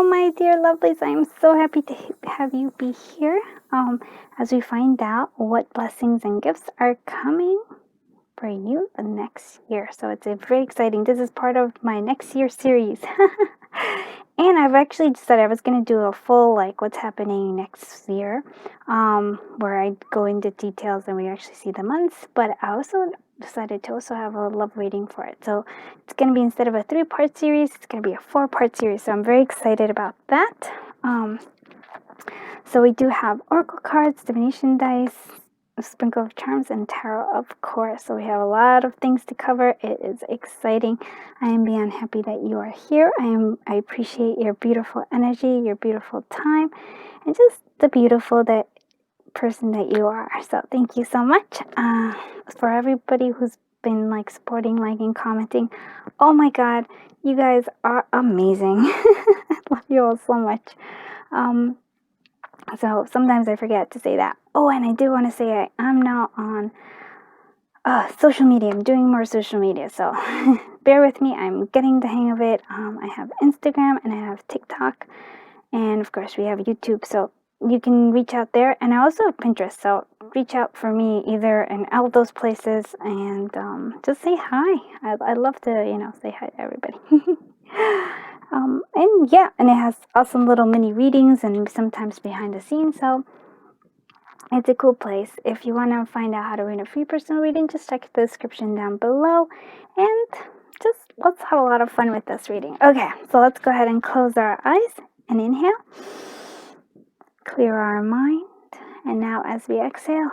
Hello, my dear lovelies. I'm so happy to have you be here as we find out what blessings and gifts are coming for you next year. So it's very exciting. This is part of my next year series. And I've actually decided I was going to do a full, like, what's happening next year, where I go into details and we actually see the months. But I also decided to also have a love reading for it. So it's going to be, instead of a 3-part series, it's going to be a 4-part series. So I'm very excited about that. So we do have oracle cards, divination dice, a sprinkle of charms, and tarot, of course. So we have a lot of things to cover. It is exciting. I am beyond happy that you are here. I appreciate your beautiful energy, your beautiful time, and just the beautiful person that you are. So thank you so much for everybody who's been like supporting, liking, commenting. Oh my God, you guys are amazing. I love you all so much. So sometimes I forget to say that. Oh, and I do want to say I'm now on social media. I'm doing more social media, so bear with me. I'm getting the hang of it. I have Instagram and I have TikTok, and of course we have YouTube. So you can reach out there, and I also have Pinterest. So reach out for me either in all those places, and just say hi. I love to say hi to everybody. And yeah, and it has awesome little mini readings and sometimes behind the scenes. So it's a cool place. If you want to find out how to read a free personal reading, just check the description down below, and just let's have a lot of fun with this reading. Okay, so let's go ahead and close our eyes and inhale, clear our mind, and now as we exhale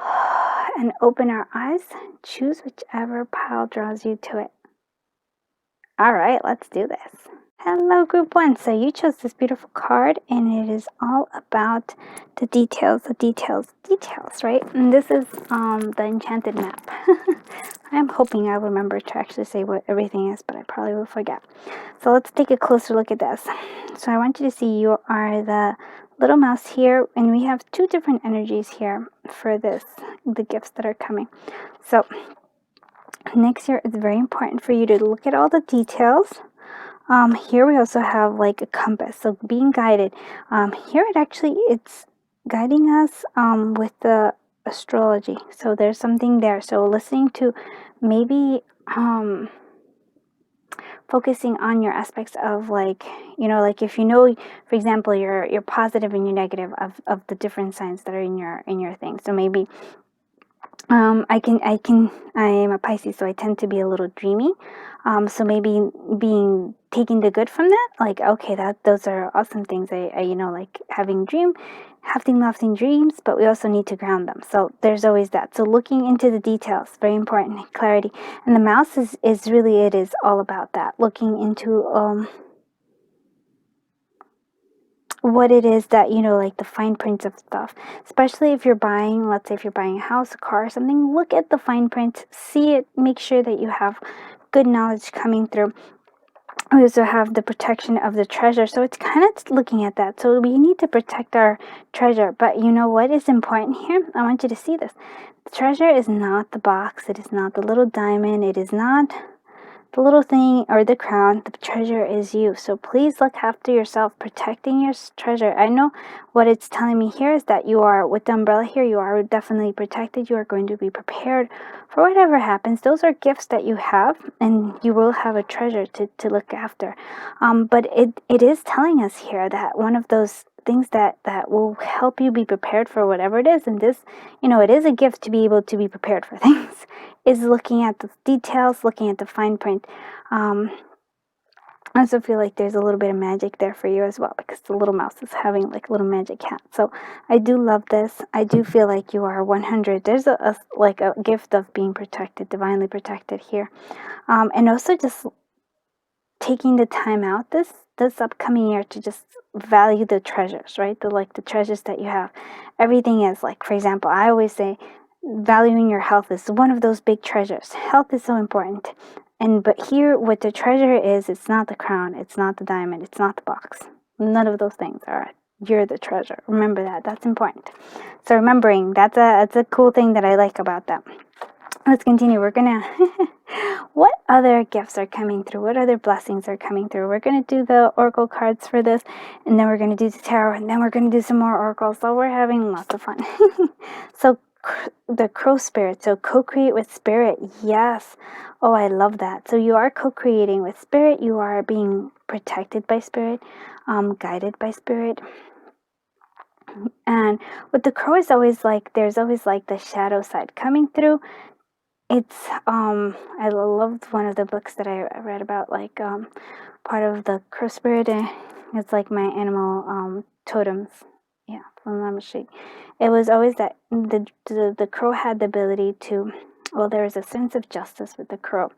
and open our eyes, choose whichever pile draws you to it. All right, let's do this. Hello, group 1. So you chose this beautiful card, and it is all about the details, right? And this is the Enchanted Map. I'm hoping I'll remember to actually say what everything is, but I probably will forget. So let's take a closer look at this. So I want you to see you are the little mouse here, and we have 2 different energies here for the gifts that are coming. So next year, it's very important for you to look at all the details. Here we also have like a compass, so being guided. Here it's guiding us with the astrology. So there's something there. So listening to maybe focusing on your aspects of like if for example, you're positive and you're negative of the different signs that are in your thing. So maybe I am a Pisces, so I tend to be a little dreamy. So maybe taking the good from that, like, okay, those are awesome things. I like having lofty dreams, but we also need to ground them. So there's always that. So looking into the details, very important, clarity. And the mouse is it is all about that, looking into what it is that like the fine prints of stuff, especially if you're buying, let's say if you're buying a house, a car, something. Look at the fine print, see it, make sure that you have good knowledge coming through. We also have the protection of the treasure, so it's kind of looking at that. So we need to protect our treasure, but you know what is important here? I want you to see this. The treasure is not the box, it is not the little diamond, it is not the little thing or the crown. The treasure is you. So please look after yourself, protecting your treasure. I know what it's telling me here is that you are, with the umbrella here, you are definitely protected. You are going to be prepared for whatever happens. Those are gifts that you have, and you will have a treasure to look after. But it is telling us here that one of those things that will help you be prepared for whatever it is, and this, it is a gift to be able to be prepared for things, is looking at the details, looking at the fine print. I also feel like there's a little bit of magic there for you as well, because the little mouse is having like a little magic hat. So I do love this. I do feel like you are 100. There's a gift of being protected, divinely protected here. And also just taking the time out this upcoming year to just value the treasures, right? The treasures that you have. Everything is, like, for example, I always say valuing your health is one of those big treasures. Health is so important. But here, what the treasure is, it's not the crown, it's not the diamond, it's not the box. None of those things are. You're the treasure. Remember that. That's important. So remembering, that's a cool thing that I like about that. Let's continue. We're gonna What other gifts are coming through? What other blessings are coming through? We're going to do the oracle cards for this, and then we're going to do the tarot, and then we're going to do some more oracles. So we're having lots of fun. So the crow spirit. So co-create with spirit. Yes. Oh, I love that. So you are co-creating with spirit. You are being protected by spirit, guided by spirit. And with the crow is always like, there's always like the shadow side coming through. It's I loved one of the books that I read about, like part of the crow spirit. It's like my animal totems. Yeah, from Lamashik. It was always that the crow had the ability to, well, there was a sense of justice with the crow.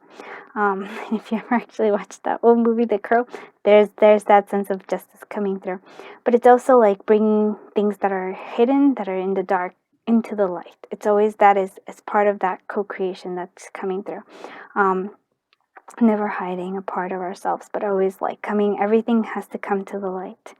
If you ever actually watched that old movie, The Crow, there's that sense of justice coming through. But it's also like bringing things that are hidden, that are in the dark, into the light. It's always that is part of that co-creation that's coming through. Never hiding a part of ourselves, but always like coming, everything has to come to the light.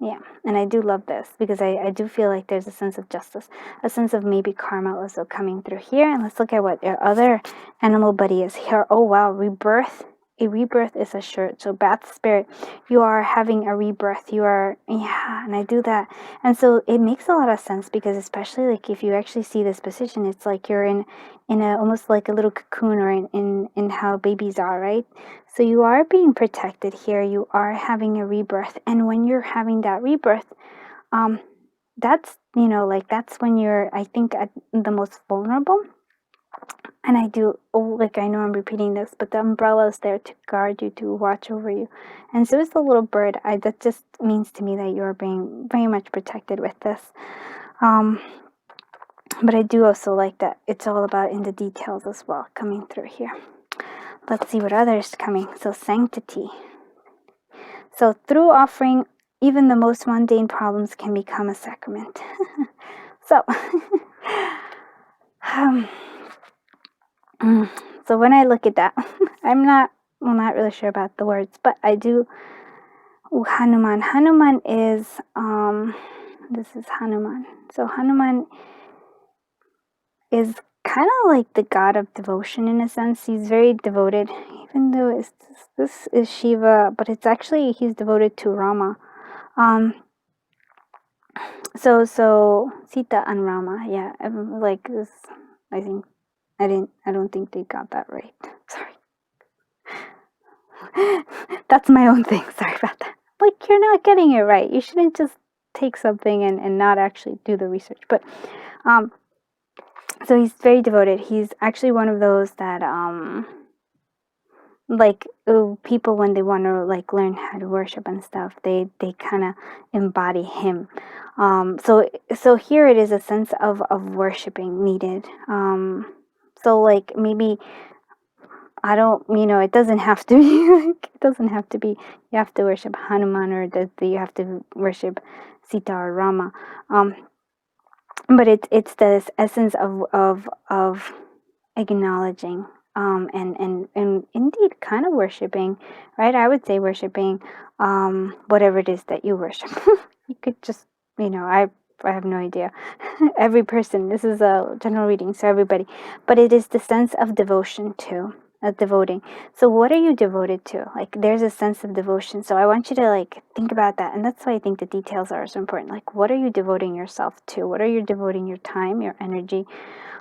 Yeah, and I do love this because I do feel like there's a sense of justice, a sense of maybe karma also coming through here. And let's look at what your other animal buddy is here. Oh, wow, rebirth. A rebirth is assured. So Bat Spirit, you are having a rebirth. You are, yeah, and I do that. And so it makes a lot of sense because especially like if you actually see this position, it's like you're in a almost like a little cocoon, or in how babies are, right? So you are being protected here. You are having a rebirth. And when you're having that rebirth, that's, like that's when you're, I think, at the most vulnerable. And I do, like, I know I'm repeating this, but the umbrella is there to guard you, to watch over you. And so is the little bird. That just means to me that you're being very much protected with this. But I do also like that it's all about in the details as well, coming through here. Let's see what others coming. So sanctity. So through offering, even the most mundane problems can become a sacrament. So, so when I look at that, I'm not really sure about the words, but I do. Hanuman. Hanuman is, this is Hanuman. So Hanuman is kind of like the god of devotion in a sense. He's very devoted, even though this is Shiva, but it's actually, he's devoted to Rama. So Sita and Rama, yeah, like this. I don't think they got that right. Sorry. That's my own thing. Sorry about that. Like, you're not getting it right. You shouldn't just take something and not actually do the research. But so he's very devoted. He's actually one of those that like people, when they want to like learn how to worship and stuff, they kind of embody him. So here it is a sense of worshiping needed. So like maybe, I don't, it doesn't have to be like, it doesn't have to be, you have to worship Hanuman, or that you have to worship Sita or Rama. But it's this essence of acknowledging, and indeed kind of worshiping, right? I would say worshiping, whatever it is that you worship. You could just, I have no idea. Every person, this is a general reading, so everybody, but it is the sense of devotion too. Devoting. So what are you devoted to? Like, there's a sense of devotion. So I want you to like think about that. And that's why I think the details are so important. Like, what are you devoting yourself to? What are you devoting your time, your energy?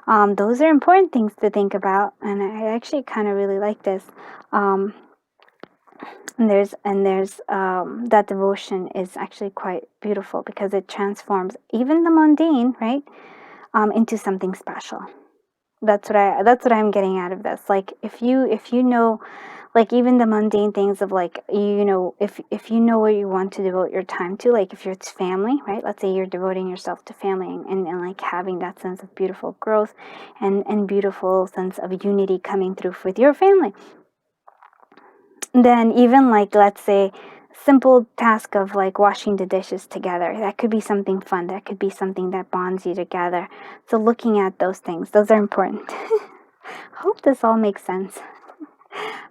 Those are important things to think about. And I actually kind of really like this. And there's that devotion is actually quite beautiful because it transforms even the mundane, right, into something special. That's what I'm getting out of this. Like, if you know, like, even the mundane things of like, if you know what you want to devote your time to, like if it's family, right? Let's say you're devoting yourself to family, and like having that sense of beautiful growth and beautiful sense of unity coming through with your family. Then even like, let's say, simple task of like washing the dishes together, that could be something fun, that could be something that bonds you together. So looking at those things, those are important. Hope this all makes sense.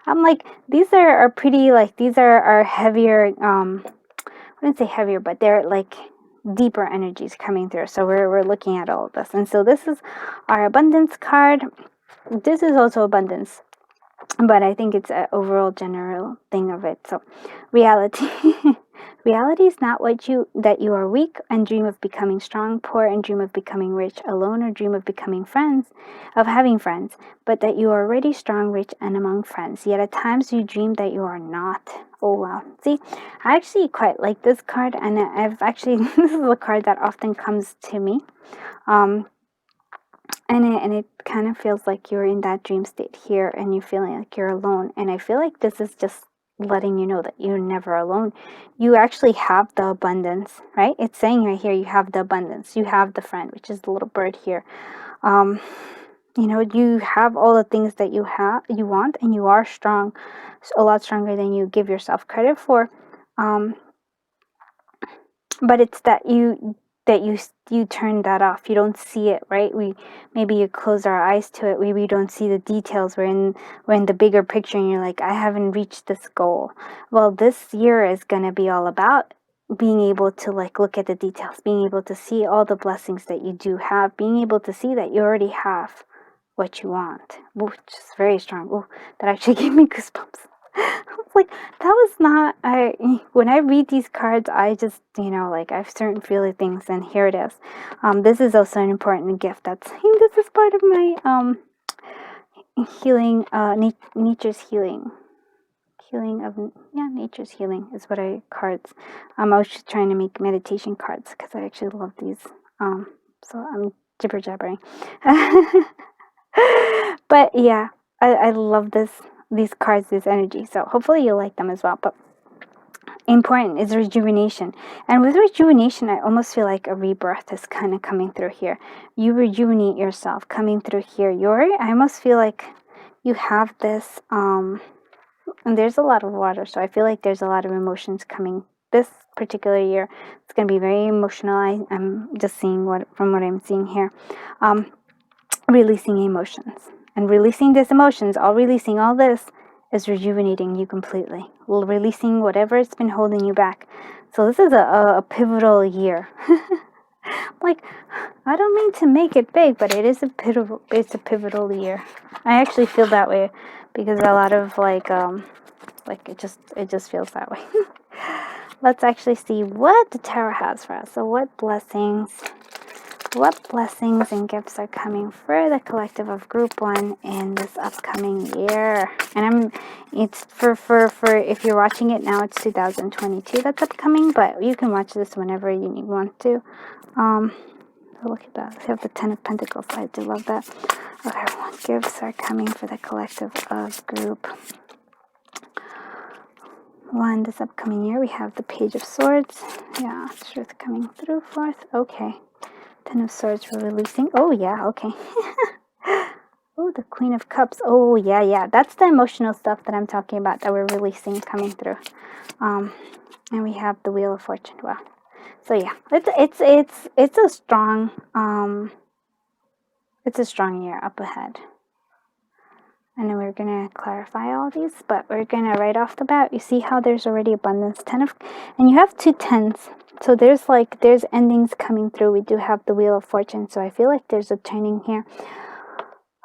I'm like, these are pretty, like, these are heavier, I wouldn't say heavier, but they're like deeper energies coming through. So we're looking at all of this. And so this is our abundance card. this is also abundance, but I think it's an overall general thing of it. So reality. Reality is not that you are weak and dream of becoming strong, poor and dream of becoming rich, alone or dream of becoming friends, of having friends, but that you are already strong, rich, and among friends. Yet at times you dream that you are not. Oh wow. See, I actually quite like this card, and I've actually this is a card that often comes to me. And it kind of feels like you're in that dream state here and you're feeling like you're alone. And I feel like this is just letting you know that you're never alone. You actually have the abundance, right? It's saying right here, you have the abundance. You have the friend, which is the little bird here. You have all the things that you want, and you are strong, a lot stronger than you give yourself credit for. But it's that you turn that off. You don't see it, right? Maybe you close our eyes to it. We don't see the details. We're in the bigger picture, and you're like, I haven't reached this goal. Well, this year is gonna be all about being able to look at the details, being able to see all the blessings that you do have, being able to see that you already have what you want, which is very strong. Oh, that actually gave me goosebumps. I was like, that was not, when I read these cards, I just, I have certain feeling things, and here it is. This is also an important gift. This is part of my, healing, nature's healing. Nature's healing is what cards. I was just trying to make meditation cards because I actually love these. So I'm jibber jabbering. But yeah, I love these cards, this energy. So hopefully you like them as well. But important is rejuvenation. And with rejuvenation, I almost feel like a rebirth is kind of coming through here. You rejuvenate yourself coming through here. I almost feel like you have this, and there's a lot of water. So I feel like there's a lot of emotions coming this particular year. It's going to be very emotional. I'm just seeing from what I'm seeing here. Releasing emotions. And releasing these emotions, releasing all this is rejuvenating you completely. Releasing whatever's been holding you back. So this is a pivotal year. Like, I don't mean to make it big, but it's a pivotal year. I actually feel that way because a lot of it just feels that way. Let's actually see what the tarot has for us. So what blessings and gifts are coming for the collective of group 1 in this upcoming year? And it's for if you're watching it now, it's 2022 that's upcoming, but you can watch this whenever you want to. Look at that. We have the 10 of Pentacles. I do love that. Okay, what gifts are coming for the collective of group 1 this upcoming year? We have the Page of Swords. Yeah, truth coming through forth. Okay. 10 of Swords for releasing. Oh, yeah, okay. Oh, the Queen of Cups. Oh, yeah. That's the emotional stuff that I'm talking about that we're releasing, coming through. And we have the Wheel of Fortune. Wow. So yeah, it's a strong year up ahead. And then we're gonna clarify all these, but we're gonna right off the bat, you see how there's already abundance. And you have 2 10s. So there's endings coming through. We do have the Wheel of Fortune, so I feel like there's a turning here.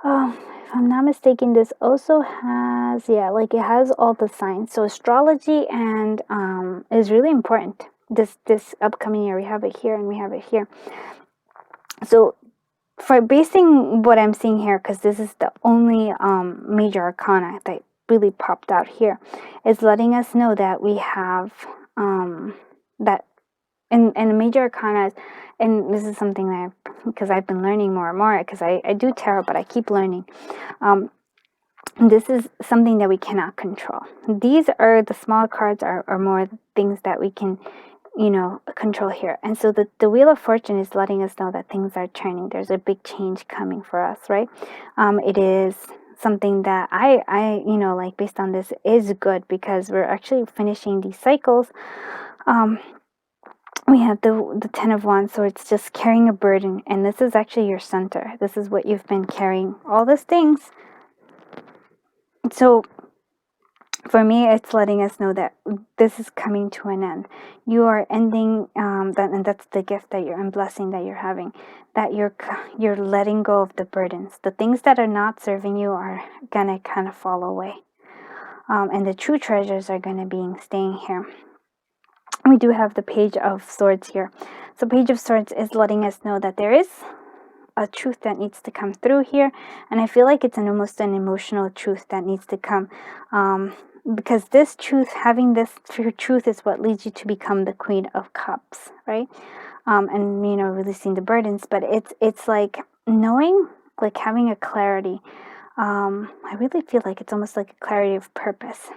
Oh, if I'm not mistaken, this also has, it has all the signs. So astrology and is really important. This upcoming year, we have it here and we have it here. So for basing what I'm seeing here, because this is the only major arcana that really popped out here, is letting us know that we have that in major arcana, and this is something that because I've been learning more and more, because I do tarot, but I keep learning. This is something that we cannot control. These are the small cards are more things that we can control here. And so the Wheel of Fortune is letting us know that things are turning. There's a big change coming for us, right? It is something that I based on this is good, because we're actually finishing these cycles. We have the 10 of Wands, so it's just carrying a burden, and this is actually your center. This is what you've been carrying, all these things. So for me, it's letting us know that this is coming to an end. You are ending that, and that's the gift that you're and blessing that you're having. That you're letting go of the burdens. The things that are not serving you are gonna kind of fall away, and the true treasures are gonna be staying here. We do have the Page of Swords here. So Page of Swords is letting us know that there is a truth that needs to come through here, and I feel like it's almost an emotional truth that needs to come, because this truth, having this truth, is what leads you to become the Queen of Cups, right? And releasing the burdens. But it's like knowing, like having a clarity. I really feel like it's almost like a clarity of purpose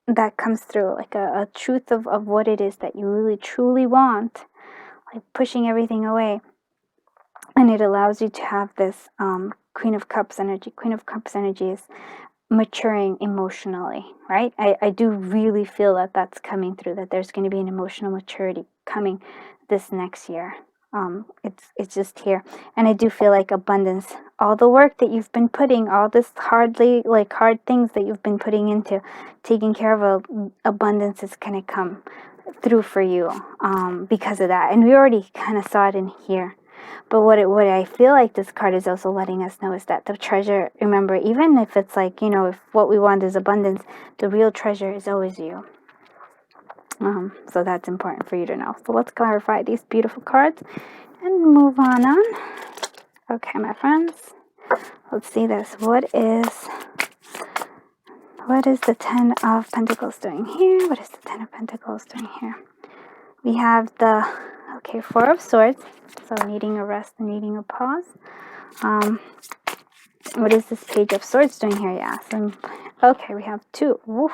that comes through, like a truth of what it is that you really truly want, like pushing everything away. And it allows you to have this Queen of Cups energy. Queen of Cups energy is maturing emotionally, right? I do really feel that that's coming through, that there's going to be an emotional maturity coming this next year. It's just here. And I do feel like abundance, all the work that you've been putting, all this hard things that you've been putting into taking care of, abundance is going to come through for you because of that. And we already kind of saw it in here. But what I feel like this card is also letting us know is that the treasure, remember, even if it's like, if what we want is abundance, the real treasure is always you. So that's important for you to know. So let's clarify these beautiful cards and move on. Okay, my friends, let's see this. What is the Ten of Pentacles doing here? What is the Ten of Pentacles doing here? We have the, Four of Swords. So needing a rest, needing a pause. What is this Page of Swords doing here? Yeah. Okay, we have two. Woof.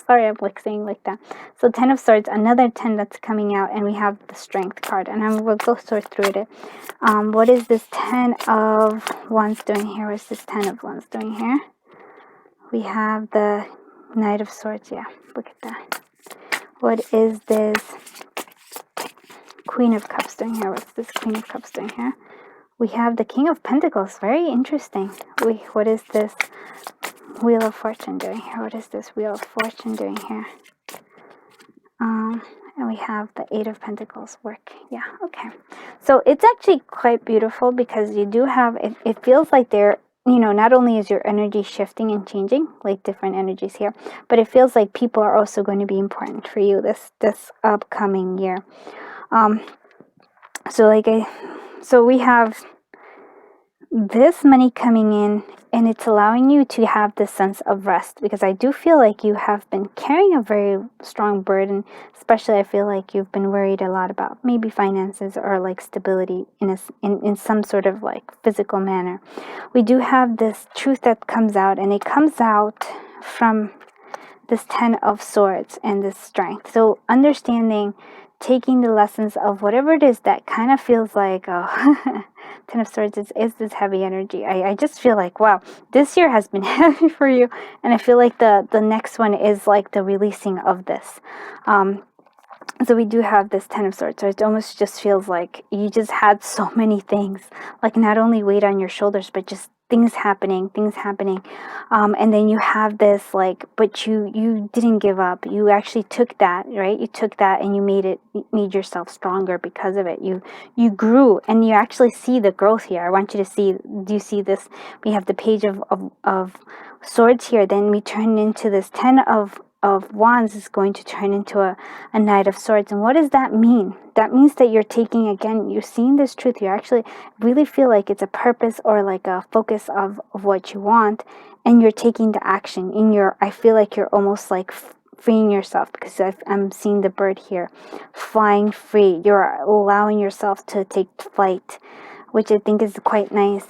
Sorry, I'm saying like that. So 10 of Swords, another 10 that's coming out, and we have the Strength card, and we'll go sort through it. What is this 10 of Wands doing here? What's this 10 of Wands doing here? We have the Knight of Swords. Yeah, look at that. What is this Queen of Cups doing here? What's this Queen of Cups doing here? We have the King of Pentacles. Very interesting. What is this Wheel of Fortune doing here? What is this Wheel of Fortune doing here? And we have the Eight of Pentacles work. Yeah, okay. So it's actually quite beautiful because you do have, it feels like there, not only is your energy shifting and changing, like different energies here, but it feels like people are also going to be important for you this upcoming year. So we have this money coming in, and it's allowing you to have this sense of rest, because I do feel like you have been carrying a very strong burden. Especially I feel like you've been worried a lot about maybe finances or like stability in some sort of like physical manner. We do have this truth that comes out, and it comes out from this 10 of Swords and this Strength. So understanding, taking the lessons of whatever it is that kind of feels like, Ten of Swords is this heavy energy. I just feel like, wow, this year has been heavy for you. And I feel like the next one is like the releasing of this. So we do have this Ten of Swords. So it almost just feels like you just had so many things, like not only weight on your shoulders, but just things happening. And then you have this but you didn't give up. You actually took that, right? You took that and you made yourself stronger because of it. You grew, and you actually see the growth here. I want you to see, do you see this? We have the Page of Swords here. Then we turn into this 10 of Wands is going to turn into a Knight of Swords. And what does that mean? That means that you're taking, again, you're seeing this truth. You actually really feel like it's a purpose or like a focus of what you want, and you're taking the action I feel like you're almost like freeing yourself, because I'm seeing the bird here flying free. You're allowing yourself to take flight, which I think is quite nice.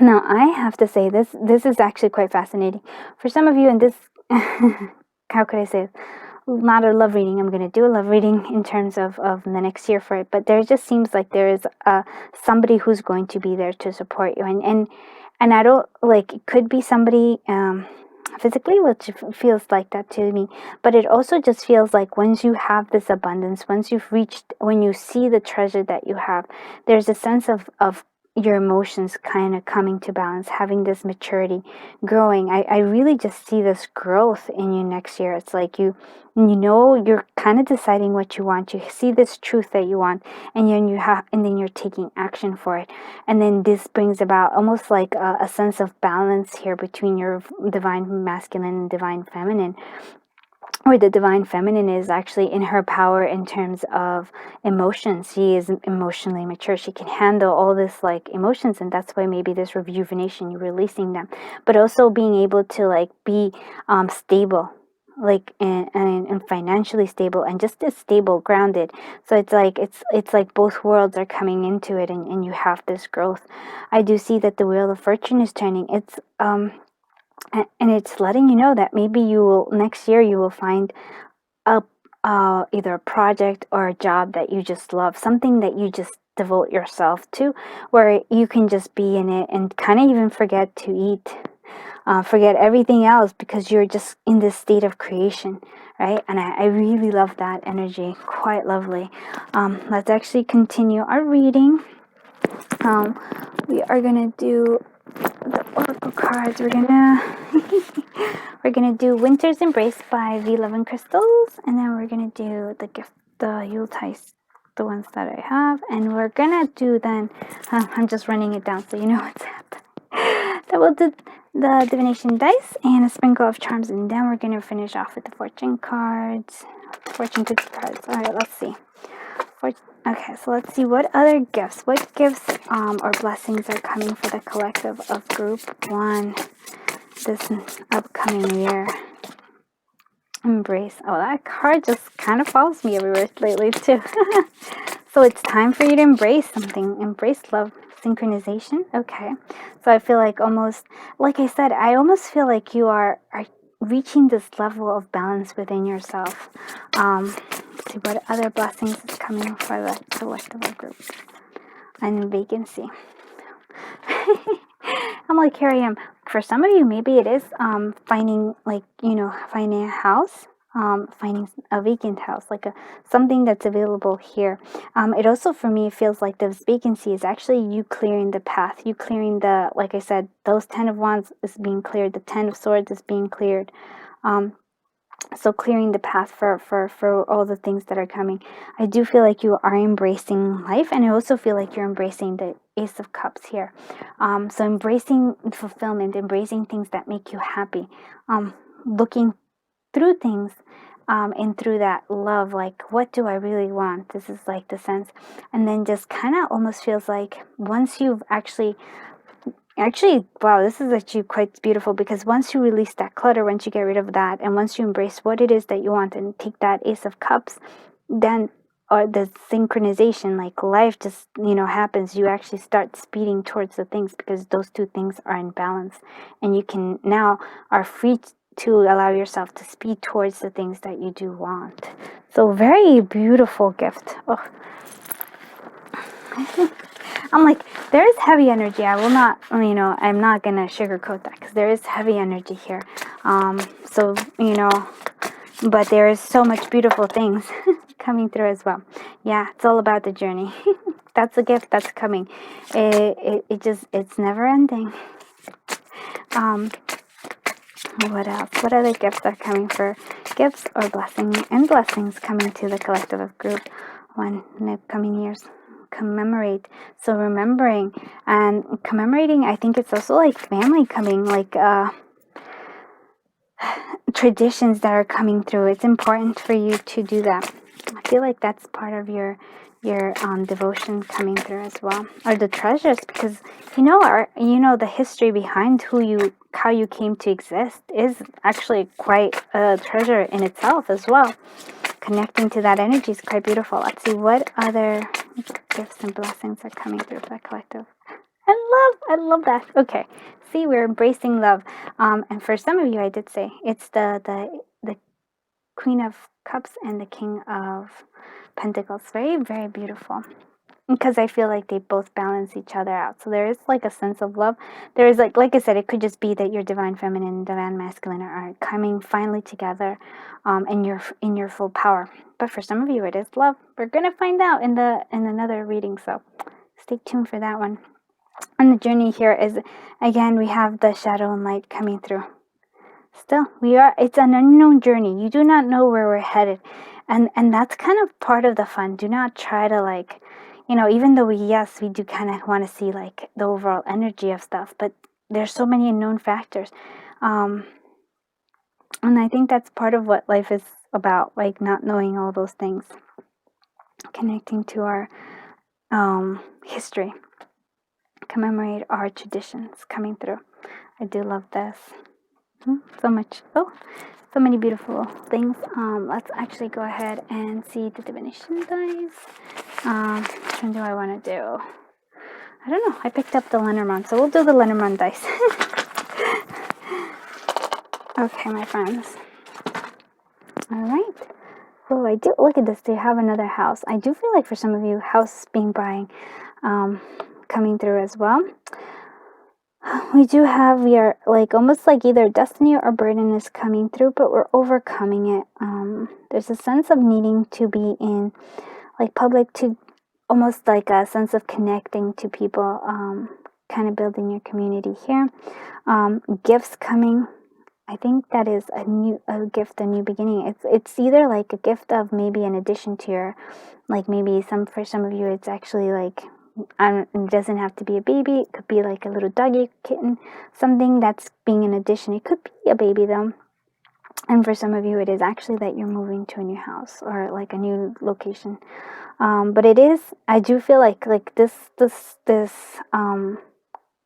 Now, I have to say, this is actually quite fascinating. For some of you, and this, how could I say it? Not a love reading. I'm going to do a love reading in terms of the next year for it. But there just seems like there is somebody who's going to be there to support you. And I don't, it could be somebody physically, which feels like that to me. But it also just feels like once you have this abundance, when you see the treasure that you have, there's a sense of your emotions kind of coming to balance, having this maturity, growing. I really just see this growth in you next year. It's like you're kind of deciding what you want. You see this truth that you want, and then you're taking action for it. And then this brings about almost like a sense of balance here between your divine masculine and divine feminine, or the divine feminine is actually in her power in terms of emotions. She is emotionally mature. She can handle all this like emotions, and that's why maybe this rejuvenation, you're releasing them, but also being able to like be stable, like and financially stable, and just as stable, grounded. So it's like both worlds are coming into it, and you have this growth. I do see that the wheel of fortune is turning. And it's letting you know that maybe next year you will find a either a project or a job that you just love, something that you just devote yourself to, where you can just be in it and kind of even forget to eat, forget everything else, because you're just in this state of creation, right? And I really love that energy. Quite lovely. Let's actually continue our reading. We are gonna do the oracle cards. We're gonna do Winter's Embrace by V Love and Crystals, and then we're gonna do the Yuletice, the ones that I have, and we're gonna do then. I'm just running it down so you know what's happening. Then we'll do the divination dice and a sprinkle of charms, and then we're gonna finish off with the fortune cards, fortune cookie cards. All right, let's see. Okay, so let's see what gifts or blessings are coming for the collective of group 1 this upcoming year. Embrace. Oh, that card just kind of follows me everywhere lately too. So it's time for you to embrace something. Embrace love. Synchronization. Okay. So I feel like almost, like I said, I almost feel like you are reaching this level of balance within yourself. Let's see what other blessings is coming for the collective group. And vacancy. I'm like, here I am. For some of you, maybe it is finding, like, finding a house, finding a vacant house, like something that's available here. It also, for me, feels like this vacancy is actually you clearing the path, you clearing like I said, those 10 of Wands is being cleared, the 10 of Swords is being cleared. So clearing the path for all the things that are coming. I do feel like you are embracing life, and I also feel like you're embracing the Ace of Cups here. So embracing fulfillment, embracing things that make you happy, looking through things, and through that love, like, what do I really want? This is like the sense. And then just kind of almost feels like once you've actually, wow, this is actually quite beautiful, because once you release that clutter, once you get rid of that, and once you embrace what it is that you want and take that Ace of Cups, then, or the synchronization, like life just, happens. You actually start speeding towards the things, because those two things are in balance, and you can now are free to allow yourself to speed towards the things that you do want. So very beautiful gift. Oh. I'm like, there is heavy energy. I will not, I'm not going to sugarcoat that, because there is heavy energy here. So, but there is so much beautiful things coming through as well. Yeah, it's all about the journey. That's a gift that's coming. It's never ending. What else? What other gifts are coming for gifts or blessings coming to the collective of group 1 in the coming years? Commemorate. So remembering and commemorating, I think it's also like family coming, like traditions that are coming through. It's important for you to do that. I feel like that's part of your devotion coming through as well, or the treasures, because the history behind how you came to exist is actually quite a treasure in itself as well. Connecting to that energy is quite beautiful. Let's see what other gifts and blessings are coming through for that collective. I love that. Okay, see, we're embracing love. And for some of you, I did say it's the Queen of Cups and the King of Pentacles. Very, very beautiful, because I feel like they both balance each other out. So there is like a sense of love. There is like I said, it could just be that your divine feminine and divine masculine are coming finally together, and you're in your full power. But for some of you, it is love. We're gonna find out in another reading, so stay tuned for that one. And the journey here is, again, we have the shadow and light coming through. Still, it's an unknown journey. You do not know where we're headed. And that's kind of part of the fun. Do not try to, like, even though we do kind of want to see, like, the overall energy of stuff, but there's so many unknown factors. And I think that's part of what life is about, like, not knowing all those things. Connecting to our history. Commemorate our traditions coming through. I do love this. So much. So many beautiful things. Let's actually go ahead and see the divination dice. Which one do I want to do? I don't know. I picked up the Lenormand, so we'll do the Lenormand dice. Okay, my friends. All right. Oh, I do. Look at this. Do you have another house? I do feel like for some of you, house being buying, coming through as well. We are like almost like either destiny or burden is coming through, but we're overcoming it. There's a sense of needing to be in like public, to almost like a sense of connecting to people, kind of building your community here. Gifts coming. I think that is a gift, a new beginning. It's either like a gift of maybe an addition to your, like maybe for some of you it's actually like, it doesn't have to be a baby. It could be like a little doggy kitten, something that's being an addition. It could be a baby though. And for some of you, it is actually that you're moving to a new house or like a new location. But it is, I do feel like this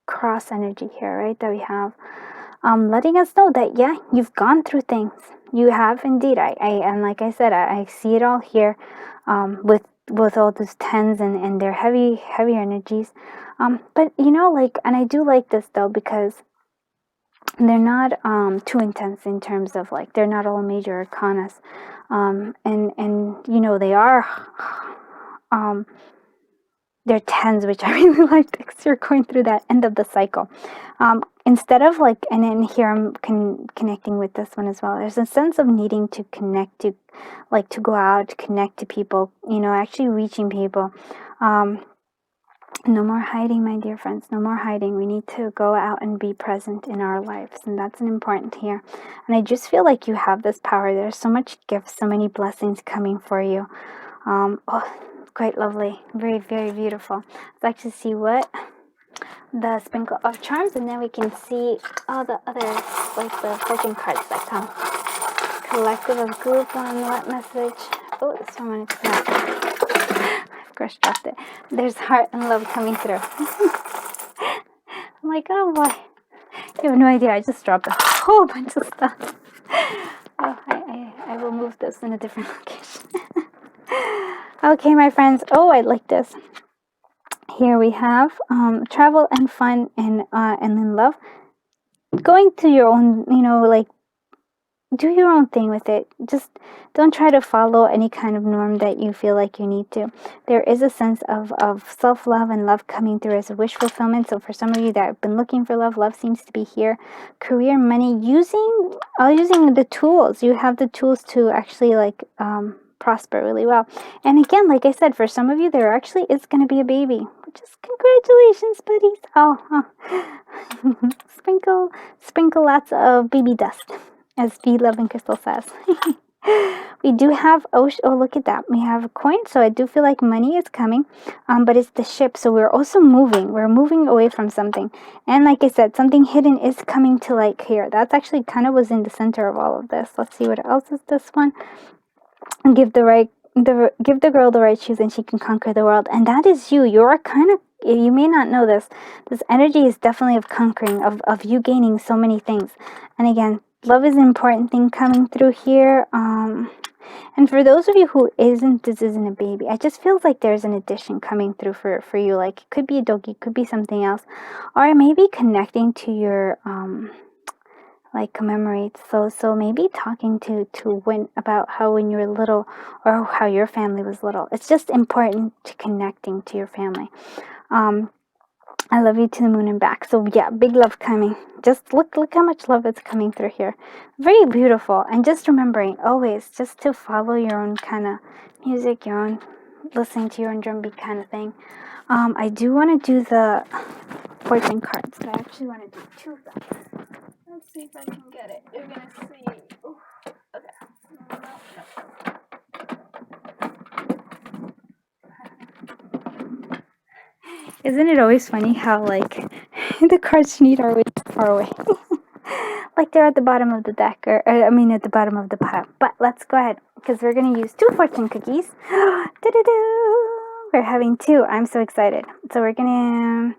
cross energy here, right? That we have, letting us know that, yeah, you've gone through things. You have indeed. And like I said, I see it all here, with all these tens and their heavy energies. But like, and I do like this though, because they're not too intense in terms of like, they're not all major arcanas. And they are they're tens, which I really like, because you're going through that end of the cycle. Instead of like, and then here I'm connecting with this one as well. There's a sense of needing to connect to, like, to go out, connect to people, actually reaching people. No more hiding, my dear friends. No more hiding. We need to go out and be present in our lives, and that's an important here. And I just feel like you have this power. There's so much gifts, so many blessings coming for you. Quite lovely. Very, very beautiful. Let's actually see what the sprinkle of charms, and then we can see all the other, like the fortune cards that come. Collective of group one, what message? Oh, this one wanted to come out. Of course, dropped it. There's heart and love coming through. I'm like, oh boy. You have no idea. I just dropped a whole bunch of stuff. Oh, I will move this in a different location. Okay, my friends. Oh, I like this. Here we have travel and fun and then love. Going to your own, like, do your own thing with it. Just don't try to follow any kind of norm that you feel like you need to. There is a sense of self-love and love coming through as a wish fulfillment. So for some of you that have been looking for love seems to be here. Career, money, using the tools. You have the tools to actually like prosper really well. And again, like I said, for some of you there actually is going to be a baby, which is congratulations, buddies. Sprinkle lots of baby dust, as V Love and Crystal says. We do have, oh look at that, we have a coin. So I do feel like money is coming, but it's the ship. So we're also moving away from something. And like I said, something hidden is coming to light here. That's actually kind of was in the center of all of this. Let's see, what else is this one? Give the girl the right shoes and she can conquer the world. And that is you. You're kind of, you may not know this energy is definitely of conquering, of you gaining so many things. And again, love is an important thing coming through here. And for those of you who this isn't a baby, I just feels like there's an addition coming through for you. Like, it could be a doggy, could be something else, or maybe connecting to your like commemorates. So maybe talking to when about how when you were little, or how your family was little. It's just important to connecting to your family. I love you to the moon and back. So yeah, big love coming. Just look how much love is coming through here. Very beautiful. And just remembering always just to follow your own kind of music, your own listening to your own drum beat kind of thing. I do want to do fortune cards. I actually want to do 2 of them. Let's see if I can get it. You're gonna see. Ooh, okay. Isn't it always funny how, like, the cards you need are always far away? Like they're at the bottom of the deck, or I mean at the bottom of the pile. But let's go ahead, because we're going to use 2 fortune cookies. We're having 2. I'm so excited. So I'm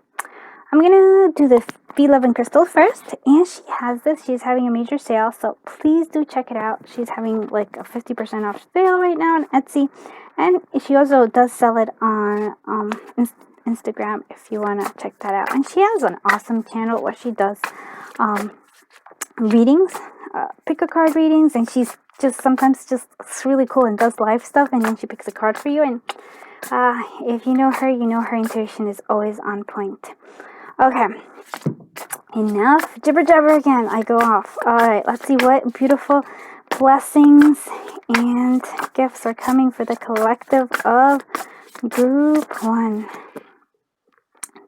going to do the V11 crystal first. And she has this. She's having a major sale. So please do check it out. She's having like a 50% off sale right now on Etsy. And she also does sell it on Instagram if you want to check that out. And she has an awesome channel where she does readings, pick a card readings, and she's just sometimes just really cool and does live stuff, and then she picks a card for you. And if you know her, you know her intuition is always on point. Okay, enough jibber jabber again. I go off. All right, let's see what beautiful blessings and gifts are coming for the collective of Group 1.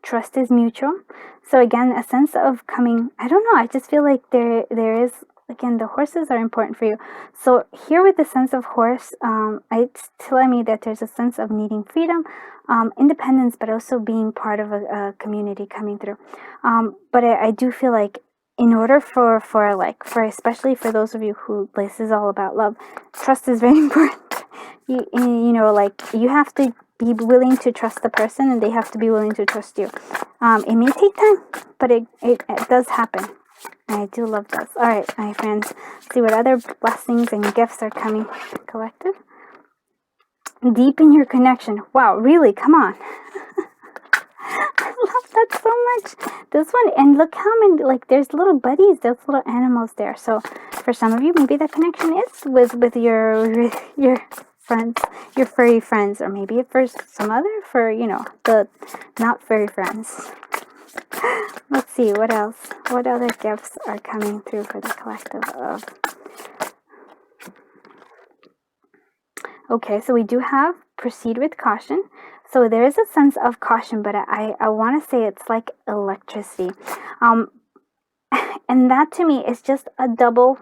Trust is mutual. So again, a sense of coming, I don't know, I just feel like there is, again, the horses are important for you. So here with the sense of horse, it's telling me that there's a sense of needing freedom, independence, but also being part of a community coming through. But I do feel like in order for especially for those of you who this is all about love, trust is very important. You know, like you have to be willing to trust the person, and they have to be willing to trust you. It may take time, but it does happen. I do love this. All right, my friends, see what other blessings and gifts are coming. Collective. Deepen your connection. Wow, really? Come on. I love that so much. This one, and look how many, like, there's little buddies, there's little animals there. So for some of you, maybe that connection is with your friends, your furry friends, or maybe for some other, for, you know, the not furry friends. Let's see, what else? What other gifts are coming through for the collective of... Okay, so we do have proceed with caution. So there is a sense of caution, but I want to say it's like electricity. And that to me is just a double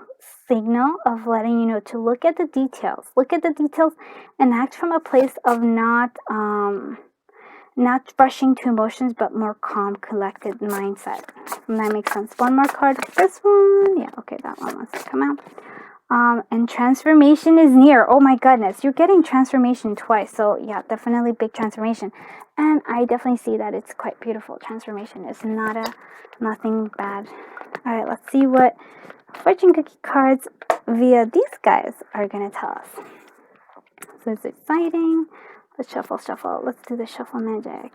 signal of letting you know to look at the details. Look at the details and act from a place of not rushing to emotions, but more calm, collected mindset. And that makes sense. One more card for this one. Yeah, okay, that one wants to come out. And transformation is near. Oh my goodness, you're getting transformation twice. So yeah, definitely big transformation. And I definitely see that it's quite beautiful. Transformation is nothing bad. All right, let's see what fortune cookie cards via these guys are going to tell us. So it's exciting. Let's shuffle. Let's do the shuffle magic.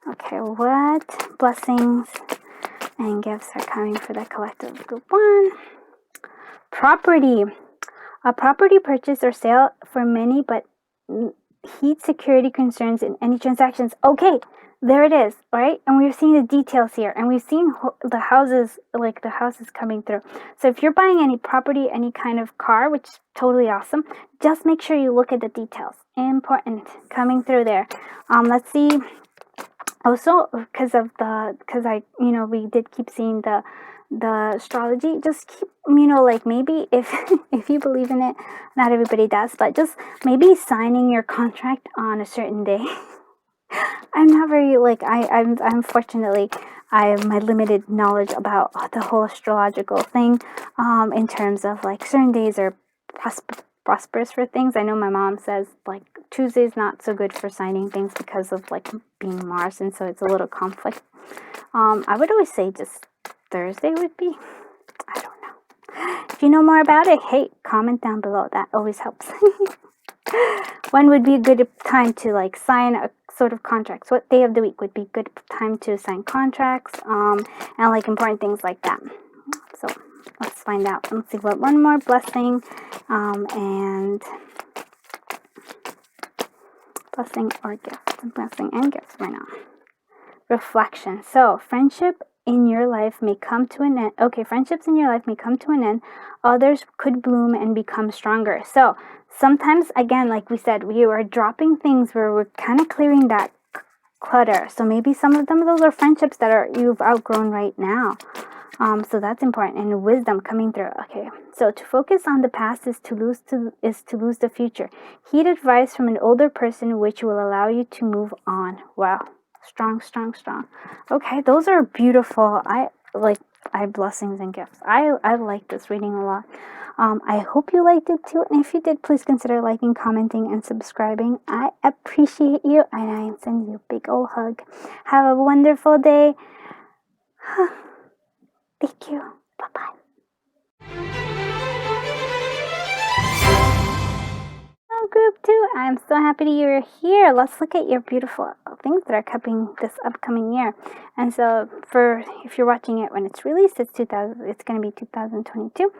Okay, what blessings and gifts are coming for the collective group 1? Property. A property purchase or sale for many, but heed security concerns in any transactions. Okay, there it is, right? And we're seeing the details here, and we've seen the houses, like the houses coming through. So if you're buying any property, any kind of car, which is totally awesome, just make sure you look at the details. Important coming through there. Let's see. Also, because we did keep seeing the astrology, just keep, like maybe if if you believe in it, not everybody does, but just maybe signing your contract on a certain day. I'm not very, I'm fortunately, I have my limited knowledge about the whole astrological thing, in terms of like certain days are prosperous for things. I know my mom says like Tuesday's not so good for signing things because of like being Mars, and so it's a little conflict. I would always say just Thursday would be. I don't know. If you know more about it, hey, comment down below. That always helps. When would be a good time to like sign a sort of contracts? What day of the week would be good time to sign contracts? And like important things like that. So let's find out. Let's see what one more blessing, and blessing or gift. Blessing and gifts right now. Reflection. So friendship in your life may come to an end. Okay, friendships in your life may come to an end. Others could bloom and become stronger. So sometimes, again, like we said, we are dropping things where we're kind of clearing that clutter. So maybe some of them, those are friendships that you've outgrown right now. So that's important. And wisdom coming through. Okay, so to focus on the past is to lose the future. Heed advice from an older person, which will allow you to move on. Wow, strong, strong, strong. Okay, those are beautiful. I blessings and gifts. I like this reading a lot. I hope you liked it too, and if you did, please consider liking, commenting, and subscribing. I appreciate you, and I send you a big old hug. Have a wonderful day. Thank you. Bye-bye. Oh, group 2, I'm so happy you're here. Let's look at your beautiful things that are coming this upcoming year. And so, if you're watching it when it's released, it's going to be 2022.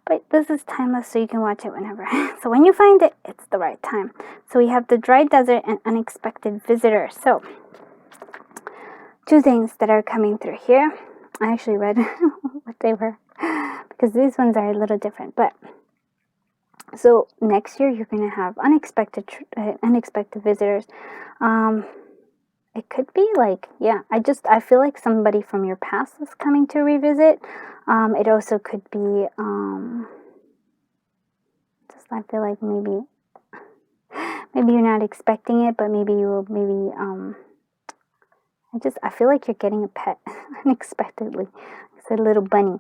But this is timeless, so you can watch it whenever. So when you find it, it's the right time. So we have the dry desert and unexpected visitor. So 2 things that are coming through here. I actually read what they were because these ones are a little different. But so next year you're going to have unexpected visitors. It could be like, yeah, I feel like somebody from your past is coming to revisit. It also could be, I feel like maybe you're not expecting it, but maybe you will, I feel like you're getting a pet unexpectedly. It's a little bunny.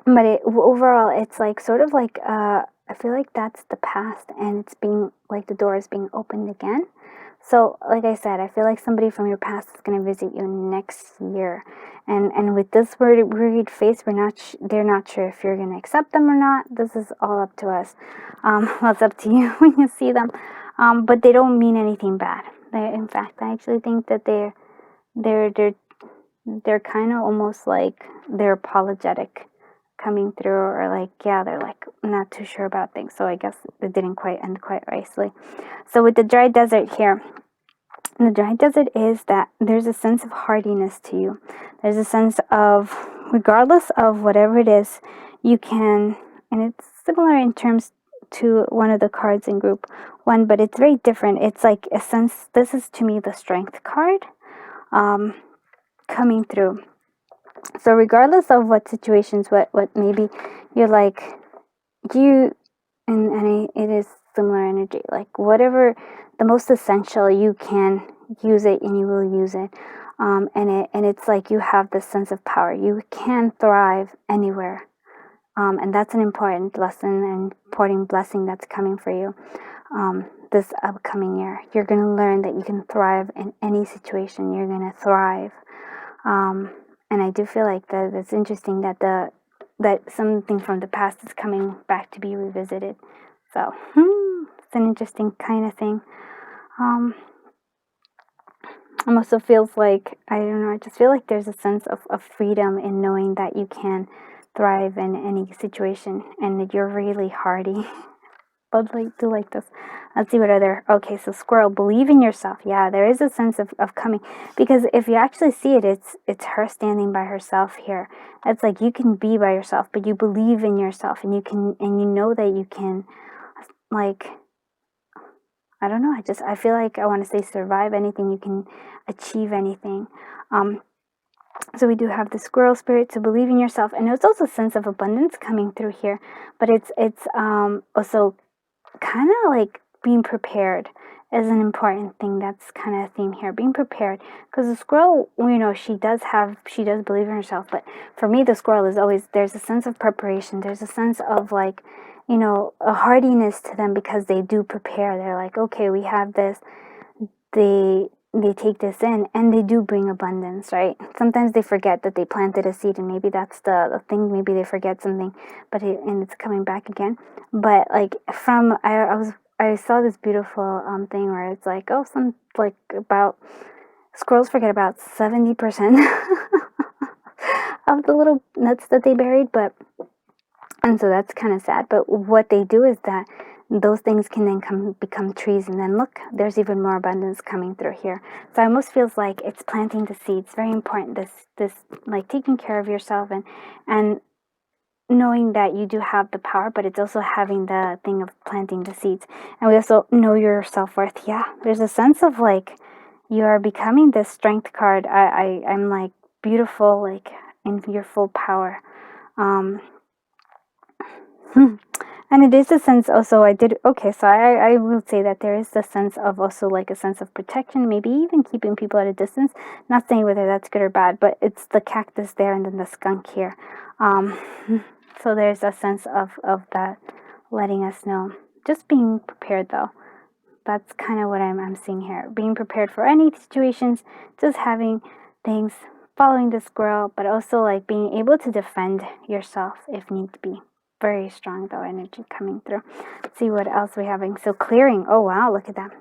But overall, it's like, sort of like, I feel like that's the past, and it's being, like, the door is being opened again. So, like I said, I feel like somebody from your past is going to visit you next year. And with this worried face, they're not sure if you're going to accept them or not. This is all up to us. Well, it's up to you when you see them. But they don't mean anything bad. In fact, I actually think that they're kind of almost like they're apologetic coming through, or like, yeah, they're like not too sure about things. So I guess it didn't quite end quite nicely. So with the dry desert here, the dry desert is that there's a sense of hardiness to you. There's a sense of, regardless of whatever it is, you can, and it's similar in terms to one of the cards in group 1, but it's very different. It's like a sense, this is to me the strength card coming through. So regardless of what situations, what maybe you're like, it is similar energy, like whatever the most essential, you can use it and you will use it. And it's like you have this sense of power. You can thrive anywhere. And that's an important lesson and important blessing that's coming for you this upcoming year. You're going to learn that you can thrive in any situation. You're going to thrive. And I do feel like that it's interesting that that something from the past is coming back to be revisited. So it's an interesting kind of thing. It also feels like, I don't know, I just feel like there's a sense of freedom in knowing that you can thrive in any situation and that you're really hardy. But do like this. Let's see what other. Okay, so squirrel, believe in yourself. Yeah, there is a sense of coming, because if you actually see it, it's her standing by herself here. It's like you can be by yourself, but you believe in yourself, and you know that you can, like, I don't know, I feel like I want to say survive anything, you can achieve anything. So we do have the squirrel spirit, to believe in yourself, and there's also a sense of abundance coming through here, but it's also kind of like being prepared is an important thing. That's kind of a theme here, being prepared, because the squirrel, she does believe in herself, but for me the squirrel is always, there's a sense of preparation, there's a sense of like, a hardiness to them, because they do prepare. They're like, okay, we have this, they take this in, and they do bring abundance, right? Sometimes they forget that they planted a seed, and maybe that's the thing, maybe they forget something, and it's coming back again. But like, I saw this beautiful thing where it's like, about squirrels forget about 70% of the little nuts that they buried, and so that's kind of sad. But what they do is that those things can then become trees, and then look, there's even more abundance coming through here. So it almost feels like it's planting the seeds. Very important, this like taking care of yourself, and knowing that you do have the power, but it's also having the thing of planting the seeds. And we also know your self-worth. Yeah, there's a sense of like, you are becoming this strength card. I'm like beautiful, like in your full power. And it is a sense also, so I will say that there is the sense of also like a sense of protection, maybe even keeping people at a distance. Not saying whether that's good or bad, but it's the cactus there and then the skunk here. So there's a sense of that letting us know. Just being prepared though. That's kind of what I'm seeing here. Being prepared for any situations, just having things, following the squirrel, but also like being able to defend yourself if need to be. Very strong though energy coming through. Let's see what else we're having. So clearing. Oh wow, look at that.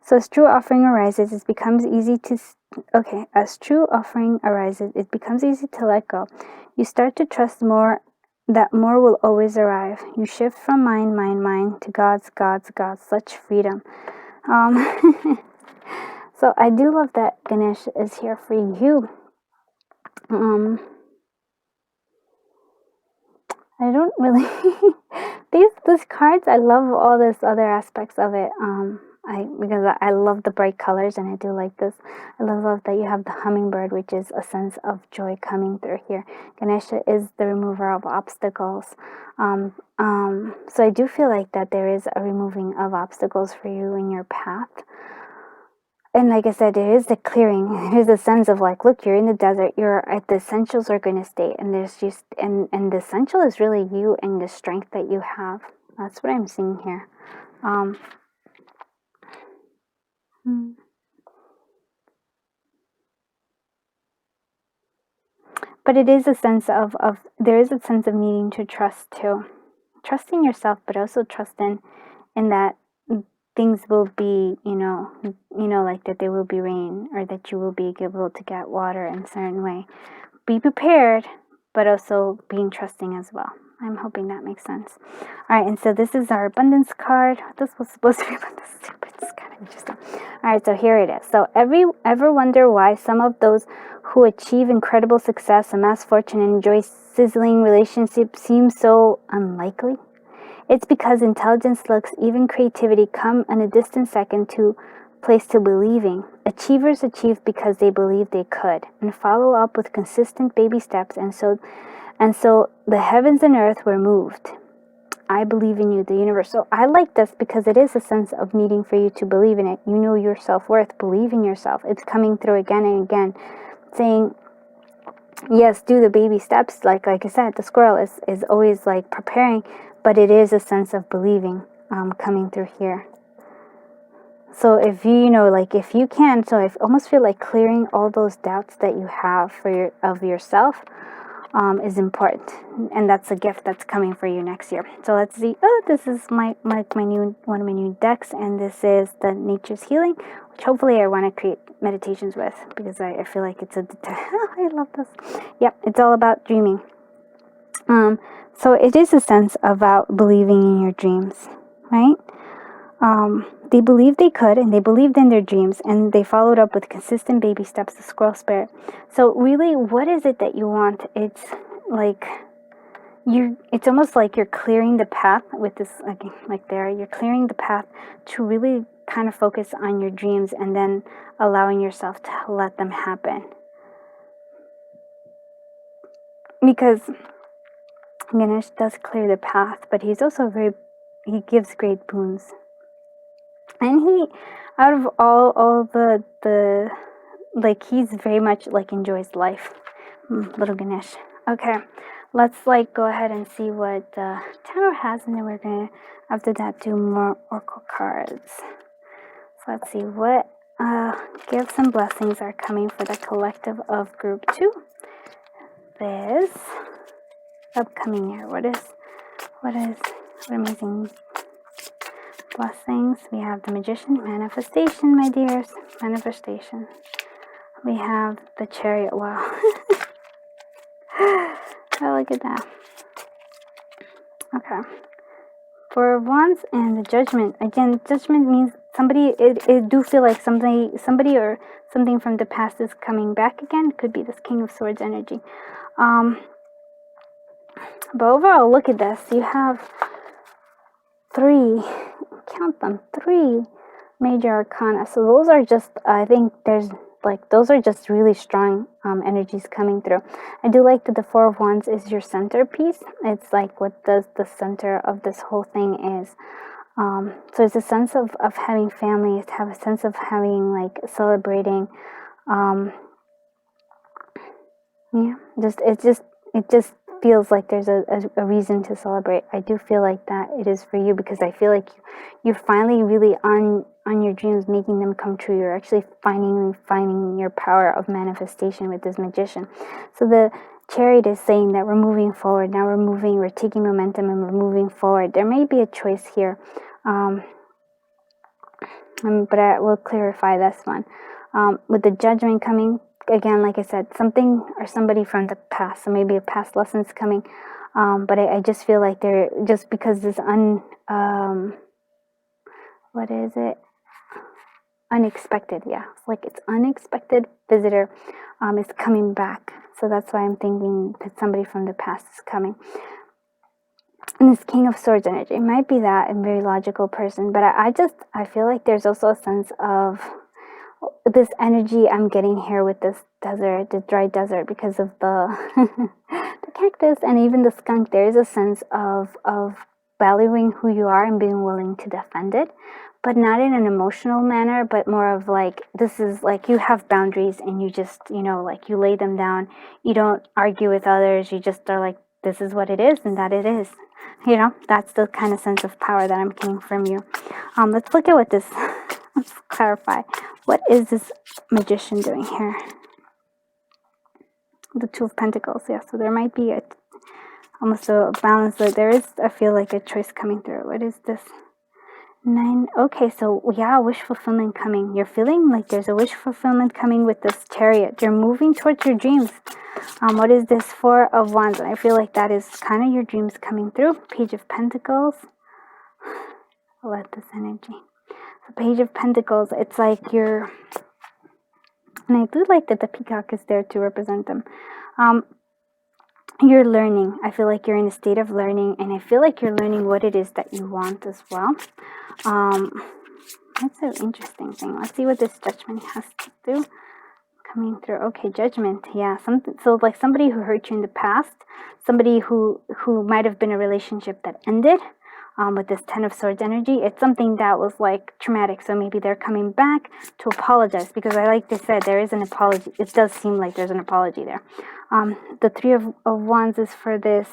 So as true offering arises, it becomes easy to as true offering arises, it becomes easy to let go. You start to trust more that more will always arrive. You shift from mine to God's. Such freedom. So I do love that Ganesh is here for you. I don't really these cards. I love all this other aspects of it. Because I love the bright colors and I do like this. I love that you have the hummingbird, which is a sense of joy coming through here. Ganesha is the remover of obstacles. So I do feel like that there is a removing of obstacles for you in your path. And like I said, there is the clearing. There's a sense of like, look, you're in the desert. The essentials are going to stay, and there's just and the essential is really you and the strength that you have. That's what I'm seeing here. But it is a sense there is a sense of needing to trust too. Trusting yourself, but also trusting in that things will be, like that there will be rain or that you will be able to get water in a certain way. Be prepared, but also being trusting as well. I'm hoping that makes sense. All right, and so this is our abundance card. This was supposed to be abundance, but it's kind of interesting. All right, so here it is. So ever wonder why some of those who achieve incredible success, amass fortune, and enjoy sizzling relationships seem so unlikely? It's because intelligence, looks, even creativity come in a distant second to place to believing. Achievers achieve because they believe they could, and follow up with consistent baby steps, and so the heavens and earth were moved. I believe in you, the universe. So I like this because it is a sense of needing for you to believe in it. You know your self-worth, believe in yourself. It's coming through again and again, saying, yes, do the baby steps. Like I said, the squirrel is always like preparing, but it is a sense of believing coming through here. So if if you can, so I almost feel like clearing all those doubts that you have of yourself is important, and that's a gift that's coming for you next year. So let's see. Oh, this is my new one of my new decks, and this is the Nature's Healing, which hopefully I want to create meditations with, because I feel like it's I love this. Yep, it's all about dreaming. So it is a sense about believing in your dreams, right? They believed they could, and they believed in their dreams, and they followed up with consistent baby steps, the squirrel spirit. So really, what is it that you want? It's like it's almost like you're clearing the path with this, you're clearing the path to really kind of focus on your dreams, and then allowing yourself to let them happen. Because Ganesh does clear the path, but he's also he gives great boons. And he, out of all the he's very much enjoys life. Little Ganesh. Okay, let's go ahead and see what the tarot has, and then we're gonna after that do more oracle cards. So let's see what gifts and blessings are coming for the collective of group 2 this upcoming year. What amazing blessings. We have the Magician, manifestation, my dears, manifestation. We have the Chariot. Wow. Oh, look at that. Okay. Four of Wands and the Judgment. Again, Judgment means somebody. It do feel like somebody or something from the past is coming back again. Could be this King of Swords energy. But overall, look at this. You have 3. Count them. 3 Major Arcana. So those are just, I think there's like, those are just really strong energies coming through. I do like that the Four of Wands is your centerpiece. It's like what does the center of this whole thing is. So it's a sense of having family. It's have a sense of having like celebrating. Yeah, it just feels like there's a reason to celebrate. I do feel like that it is for you, because I feel like you're finally really on your dreams, making them come true. You're actually finding your power of manifestation with this Magician. So the Chariot is saying that we're moving forward. Now we're taking momentum and we're moving forward. There may be a choice here, but I will clarify this one. With the Judgment coming, again, like I said, something or somebody from the past, so maybe a past lesson's coming, but I just feel like they're, just because this what is it? Unexpected, yeah. Like it's unexpected visitor is coming back. So that's why I'm thinking that somebody from the past is coming. And this King of Swords energy, it might be that, a very logical person, but I feel like there's also a sense of this energy I'm getting here with this desert, the dry desert, because of the the cactus and even the skunk. There is a sense of valuing who you are and being willing to defend it, but not in an emotional manner, but more of like, this is like, you have boundaries and you just, like, you lay them down. You don't argue with others. You just are like, this is what it is and that it is. That's the kind of sense of power that I'm getting from you. Let's look at what this, let's clarify. What is this Magician doing here? The Two of Pentacles, yeah. So there might be almost a balance. There is, I feel like, a choice coming through. What is this? 9. Okay, so yeah, wish fulfillment coming. You're feeling like there's a wish fulfillment coming with this Chariot. You're moving towards your dreams. What is this? 4 of Wands. I feel like that is kind of your dreams coming through. Page of Pentacles. I'll let this energy. The Page of Pentacles, it's like you're, and I do like that the peacock is there to represent them. You're learning. I feel like you're in a state of learning, and I feel like you're learning what it is that you want as well. That's an interesting thing. Let's see what this Judgment has to do. Coming through. Okay, Judgment. Yeah, something. So like somebody who hurt you in the past, somebody who might have been a relationship that ended. With this 10 of Swords energy, it's something that was like traumatic. So maybe they're coming back to apologize, because like they said, there is an apology. It does seem like there's an apology there. The 3 of Wands is for this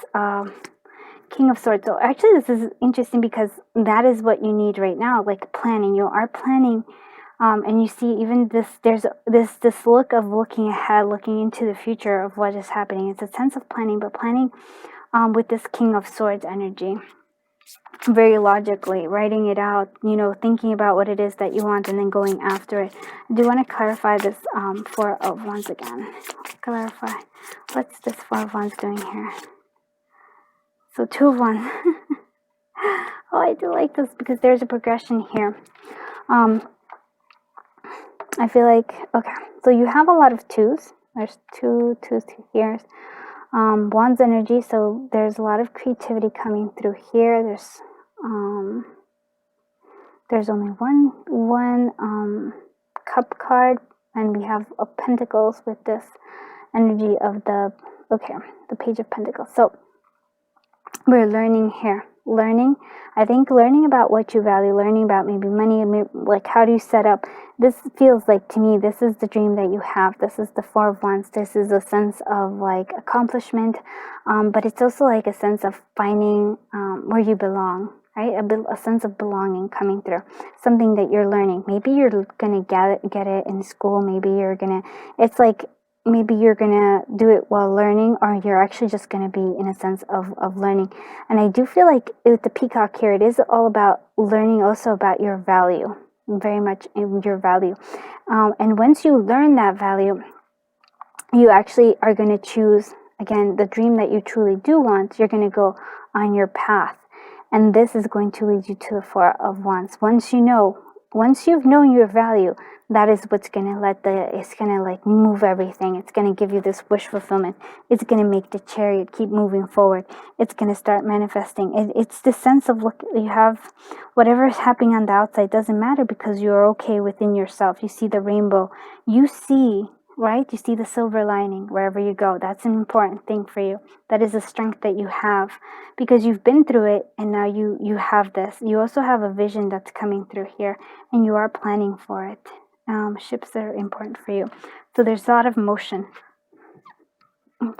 King of Swords. So actually this is interesting, because that is what you need right now, like planning. You are planning. And you see even this, there's this look of looking ahead, looking into the future of what is happening. It's a sense of planning, but planning with this King of Swords energy. Very logically, writing it out, thinking about what it is that you want and then going after it. I do want to clarify this 4 of Wands again. Clarify. What's this 4 of Wands doing here? So 2 of Wands. Oh, I do like this, because there's a progression here. I feel like, okay, so you have a lot of 2s. There's 2 here. Wands energy, so there's a lot of creativity coming through here. There's only one cup card, and we have a Pentacles with this energy of the Page of Pentacles. So we're learning here. I think learning about what you value, learning about maybe money, like how do you set up. This feels like, to me, this is the dream that you have. This is the 4 of Wands. This is a sense of like accomplishment, but it's also like a sense of finding where you belong, right? A sense of belonging coming through. Something that you're learning. Maybe you're gonna get it in school. It's like, maybe you're gonna do it while learning, or you're actually just gonna be in a sense of learning. And I do feel like with the peacock here, it is all about learning, also about your value, very much in your value. And once you learn that value, you actually are gonna choose, again, the dream that you truly do want. You're gonna go on your path. And this is going to lead you to the 4 of Wands. Once you know once you've known your value, that is what's gonna it's gonna like move everything. It's gonna give you this wish fulfillment. It's gonna make the chariot keep moving forward. It's gonna start manifesting. It's the sense of, look, you have whatever is happening on the outside doesn't matter, because you're okay within yourself. You see the rainbow. You see, right? You see the silver lining wherever you go. That's an important thing for you. That is a strength that you have, because you've been through it, and now you have this. You also have a vision that's coming through here, and you are planning for it. Ships are important for you. So there's a lot of motion.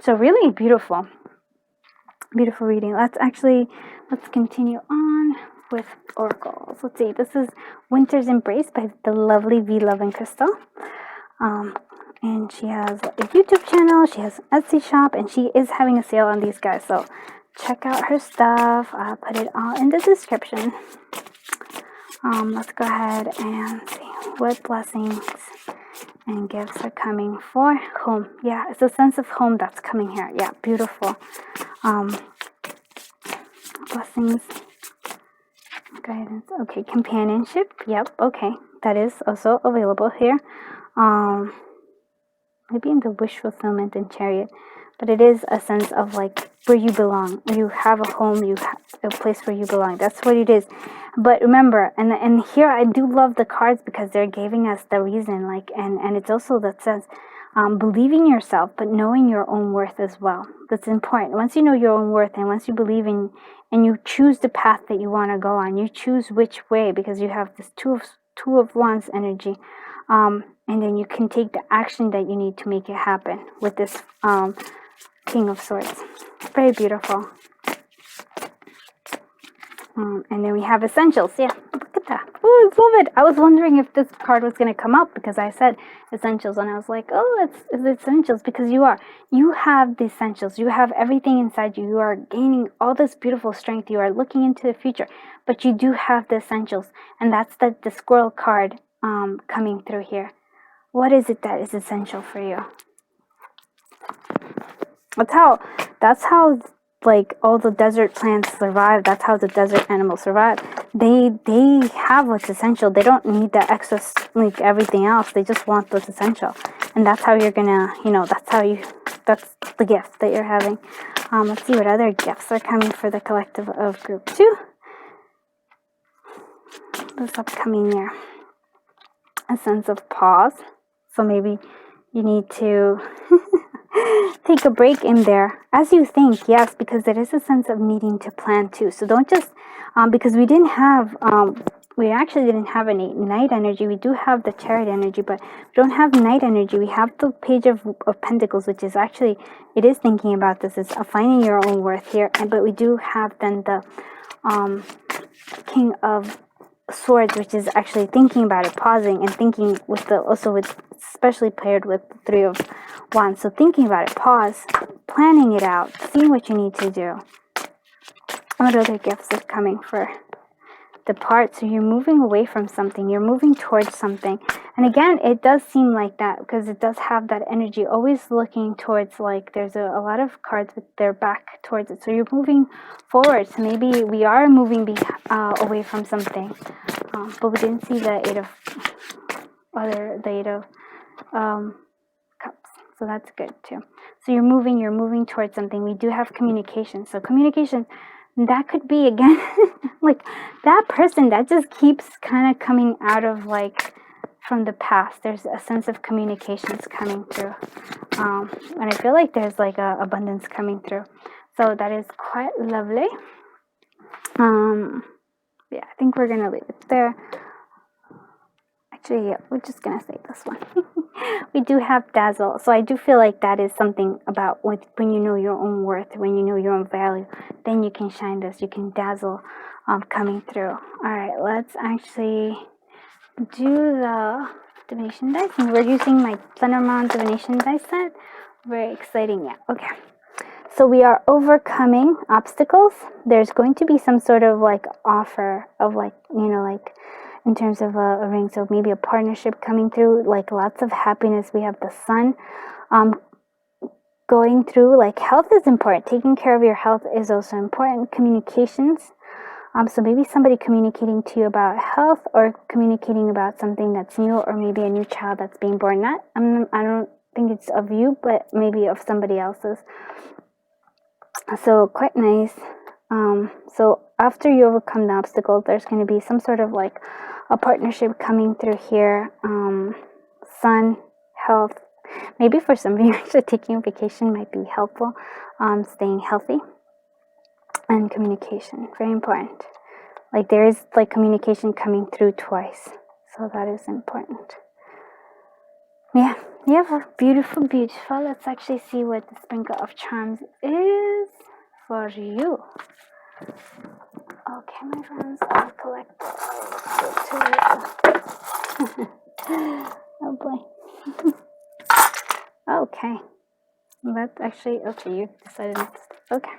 So really beautiful. Beautiful reading. Let's continue on with oracles. Let's see. This is Winter's Embrace by the lovely V Love and Crystal. And she has a YouTube channel, she has an Etsy shop, and she is having a sale on these guys. So check out her stuff. I'll put it all in the description. Let's go ahead and see what blessings and gifts are coming for home. Yeah, it's a sense of home that's coming here. Yeah, beautiful. Blessings, guidance. Okay, companionship. Yep. Okay, that is also available here. Maybe in the wish fulfillment and chariot, but it is a sense of like where you belong. You have a home, you have a place where you belong. That's what it is. But remember, and here I do love the cards, because they're giving us the reason, like, and it's also that sense, believing yourself, but knowing your own worth as well. That's important. Once you know your own worth, and once you believe in, and you choose the path that you want to go on, you choose which way, because you have this two of wands energy. And then you can take the action that you need to make it happen with this King of Swords. Very beautiful. And then we have Essentials. Yeah, look at that. Oh, I love it. I was wondering if this card was going to come up, because I said Essentials, and I was like, oh, it's Essentials, because you have the Essentials. You have everything inside you. You are gaining all this beautiful strength. You are looking into the future, but you do have the Essentials, and that's the Squirrel card coming through here. What is it that is essential for you? That's how like all the desert plants survive. That's how the desert animals survive. They have what's essential. They don't need the excess, like everything else. They just want what's essential. And that's how you're gonna, that's the gift that you're having. Let's see what other gifts are coming for the collective of group 2 this upcoming year. A sense of pause. So maybe you need to take a break in there as you think. Yes, because there is a sense of needing to plan too. So don't just, because we actually didn't have any night energy. We do have the chariot energy, but we don't have night energy. We have the page of Pentacles, which is actually, it is thinking about this. It's finding your own worth here. But we do have then the King of Swords, which is actually thinking about it, pausing, and thinking with especially paired with the Three of Wands. So thinking about it, pause, planning it out, seeing what you need to do. What other gifts are coming for depart? So you're moving away from something, you're moving towards something. And again, it does seem like that, because it does have that energy, always looking towards, like there's a lot of cards with their back towards it. So you're moving forward. So maybe we are moving away from something, but we didn't see the Eight of Cups. So that's good too. So you're moving towards something. We do have communication. So communication, that could be, again, like that person that just keeps kind of coming out of, like, from the past. There's a sense of communications coming through. And I feel like there's like a abundance coming through. So that is quite lovely. Yeah, I think we're going to leave it there. Actually, yeah, we're just going to say this one. We do have Dazzle. So I do feel like that is something about when you know your own worth, when you know your own value, then you can shine this. You can dazzle coming through. All right, let's actually do the divination dice. And we're using my Lenormand divination dice set. Very exciting. Yeah, okay. So we are overcoming obstacles. There's going to be some sort of like offer of like, like in terms of a ring. So maybe a partnership coming through, like lots of happiness. We have the sun going through, like health is important. Taking care of your health is also important. Communications So maybe somebody communicating to you about health, or communicating about something that's new, or maybe a new child that's being born. I don't think it's of you, but maybe of somebody else's. So quite nice. So after you overcome the obstacles, there's going to be some sort of like a partnership coming through here. Sun, health. Maybe for some of you, actually taking vacation might be helpful. Staying healthy and communication, very important. Like there is like communication coming through twice, so that is important. Yeah, beautiful. Let's actually see what the sprinkle of charms is for you. Okay, my friends, I'll collect. Oh boy. Okay. That's actually okay. You decided not to. Okay.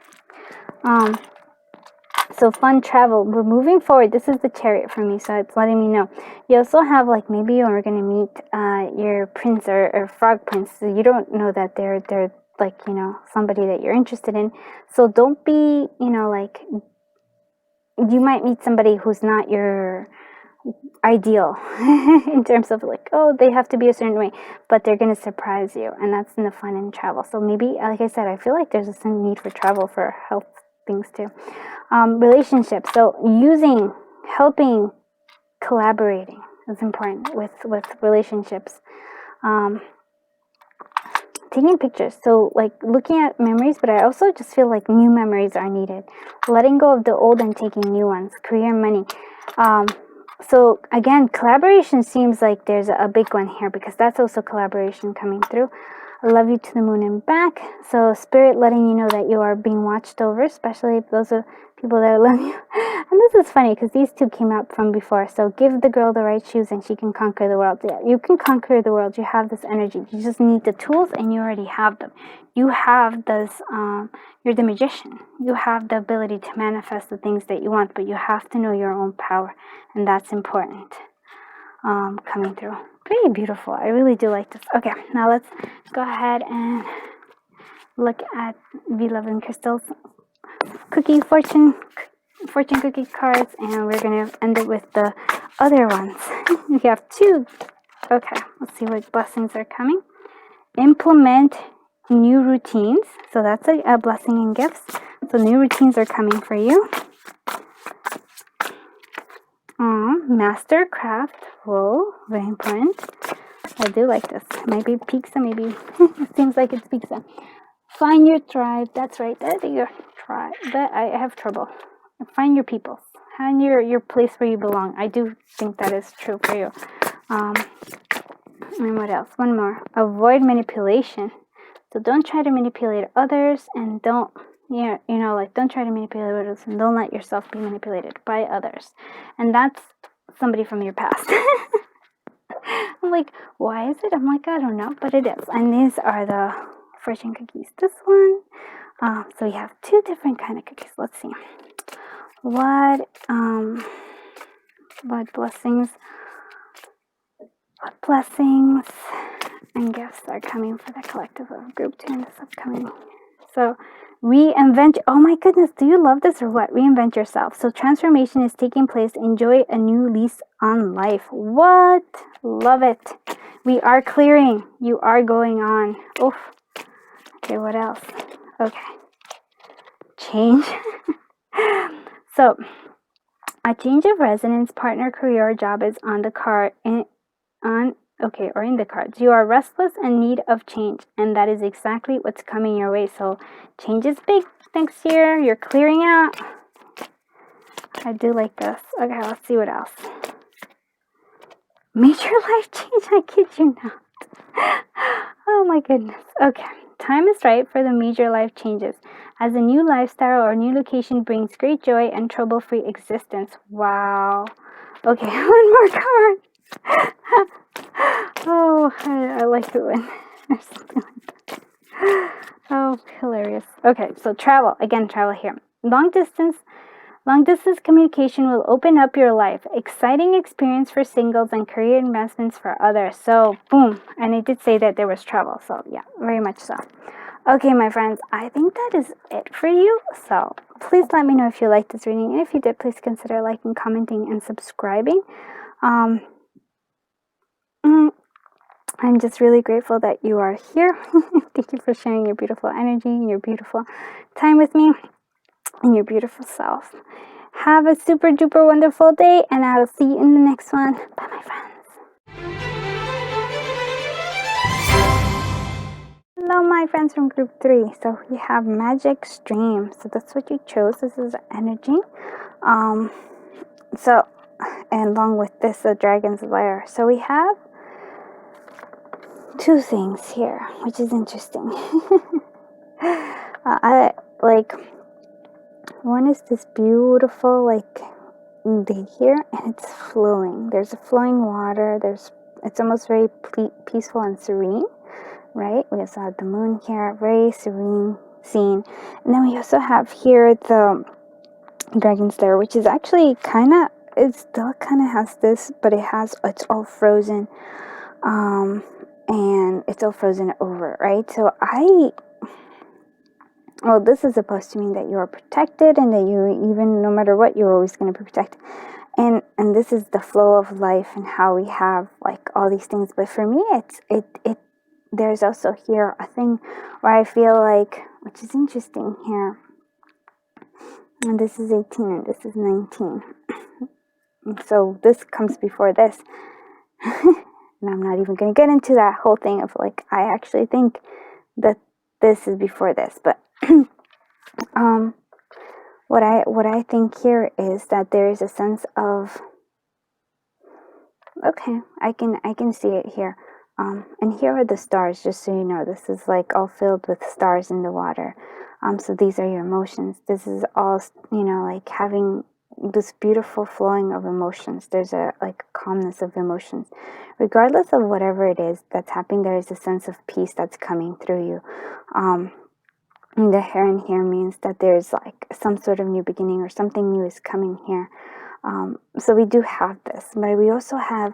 So fun travel. We're moving forward. This is the Chariot for me, so it's letting me know. You also have like maybe you're going to meet your prince or frog prince. So you don't know that they're like, you know, somebody that you're interested in. So don't be, you know, like, you might meet somebody who's not your ideal in terms of like, oh, they have to be a certain way, but they're going to surprise you, and that's in the fun and travel. So maybe, like I said, I feel like there's a need for travel for health things too. Relationships, so helping, collaborating is important with relationships. Taking pictures, so like looking at memories, but I also just feel like new memories are needed. Letting go of the old and taking new ones. Career and money. So again, collaboration seems like there's a big one here, because that's also collaboration coming through. I love you to the moon and back. So spirit letting you know that you are being watched over, especially if those are people that love you. And this is funny because these two came up from before. So give the girl the right shoes and she can conquer the world. Yeah, you can conquer the world. You have this energy. You just need the tools, and you already have them. You have this, you're the magician. You have the ability to manifest the things that you want, but you have to know your own power, and that's important. Coming through. Pretty beautiful. I really do like this. Okay, now let's go ahead and look at V11 crystals fortune cookie cards, and we're going to end it with the other ones. We have two. Okay, let's see what blessings are coming. Implement new routines. So that's a blessing and gifts. So new routines are coming for you. Master craft. Whoa, very important. I do like this. Maybe pizza, maybe. It seems like it's pizza. Find your tribe. That's right. That's your tribe. But I have trouble. Find your people. Find your place where you belong. I do think that is true for you. And what else? One more. Avoid manipulation. So don't try to manipulate others, and don't, don't try to manipulate others, and don't let yourself be manipulated by others. And that's somebody from your past. I'm like, why is it? I'm like, I don't know, but it is. And these are the fortune cookies. This one. So we have two different kind of cookies. Let's see. What blessings and gifts are coming for the collective of group 2 in this upcoming. So reinvent. Oh my goodness, do you love this or what? Reinvent yourself. So transformation is taking place. Enjoy a new lease on life. What? Love it. We are clearing. You are going on. Oof. Okay, what else? Okay. Change. So a change of residence, partner, career, or job is on the card. In the cards. You are restless and need of change, and that is exactly what's coming your way. So change is big next year. You're clearing out. I do like this. Okay, let's see what else. Major life change. I kid you not. Oh my goodness. Okay, time is right for the major life changes, as a new lifestyle or new location brings great joy and trouble-free existence. Wow. Okay, one more card. Oh, I like it when there's something like that. Oh, hilarious. Okay, so travel. Again, travel here. Long distance communication will open up your life. Exciting experience for singles and career advancements for others. So, boom. And it did say that there was travel. So, yeah, very much so. Okay, my friends, I think that is it for you. So, please let me know if you liked this reading, and if you did, please consider liking, commenting, and subscribing. I'm just really grateful that you are here. Thank you for sharing your beautiful energy and your beautiful time with me and your beautiful self. Have a super duper wonderful day, and I'll see you in the next one. Bye, my friends. Hello, my friends from group 3. So we have magic stream. So that's what you chose. This is energy. So, and along with this, the dragon's lair. So we have two things here, which is interesting. I like, one is this beautiful like day here, and it's flowing. There's a flowing water. It's almost very peaceful and serene, right? We also have the moon here, very serene scene. And then we also have here the dragon's lair, which is actually it still kind of has this, but it's all frozen, and it's all frozen over, right? So well, this is supposed to mean that you are protected, and that you, even no matter what, you're always going to be protected. And this is the flow of life and how we have like all these things. But for me, there's also here a thing where I feel like, which is interesting here, and this is 18 and this is 19. So this comes before this. And I'm not even going to get into that whole thing of like, I actually think that this is before this. But what I think here is that there is a sense of, okay, I can see it here. And here are the stars, just so you know. This is like all filled with stars in the water. So these are your emotions. This is all, like having this beautiful flowing of emotions. There's a like calmness of emotions. Regardless of whatever it is that's happening, there is a sense of peace that's coming through you. And the heron here means that there's like some sort of new beginning, or something new is coming here. So we do have this, but we also have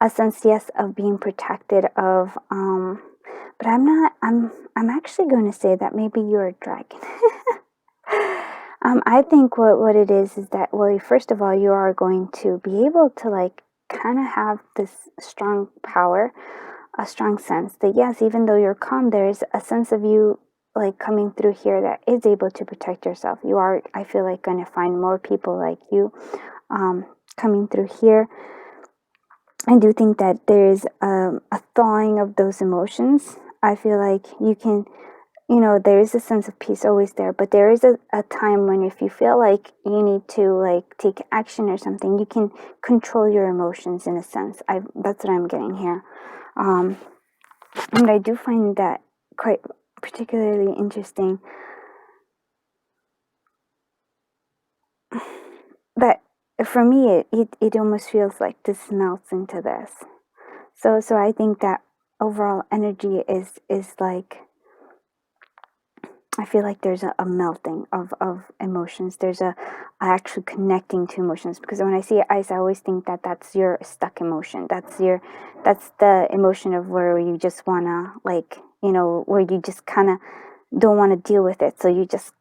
a sense, yes, of being protected of, but I'm actually going to say that maybe you're a dragon. I think what it is that, well, first of all, you are going to be able to like kind of have this strong power, a strong sense that, yes, even though you're calm, there's a sense of you like coming through here that is able to protect yourself. You are, I feel like, going to find more people like you coming through here. I do think that there is a thawing of those emotions. I feel like you can, there is a sense of peace always there, but there is a time when, if you feel like you need to like take action or something, you can control your emotions in a sense. That's what I'm getting here. And I do find that quite particularly interesting, that for me, it almost feels like this melts into this. So I think that overall energy is like, I feel like there's a melting of emotions. There's a actually connecting to emotions, because when I see ice, I always think that that's your stuck emotion. That's the emotion of where you just wanna like, where you just kind of don't want to deal with it, so you just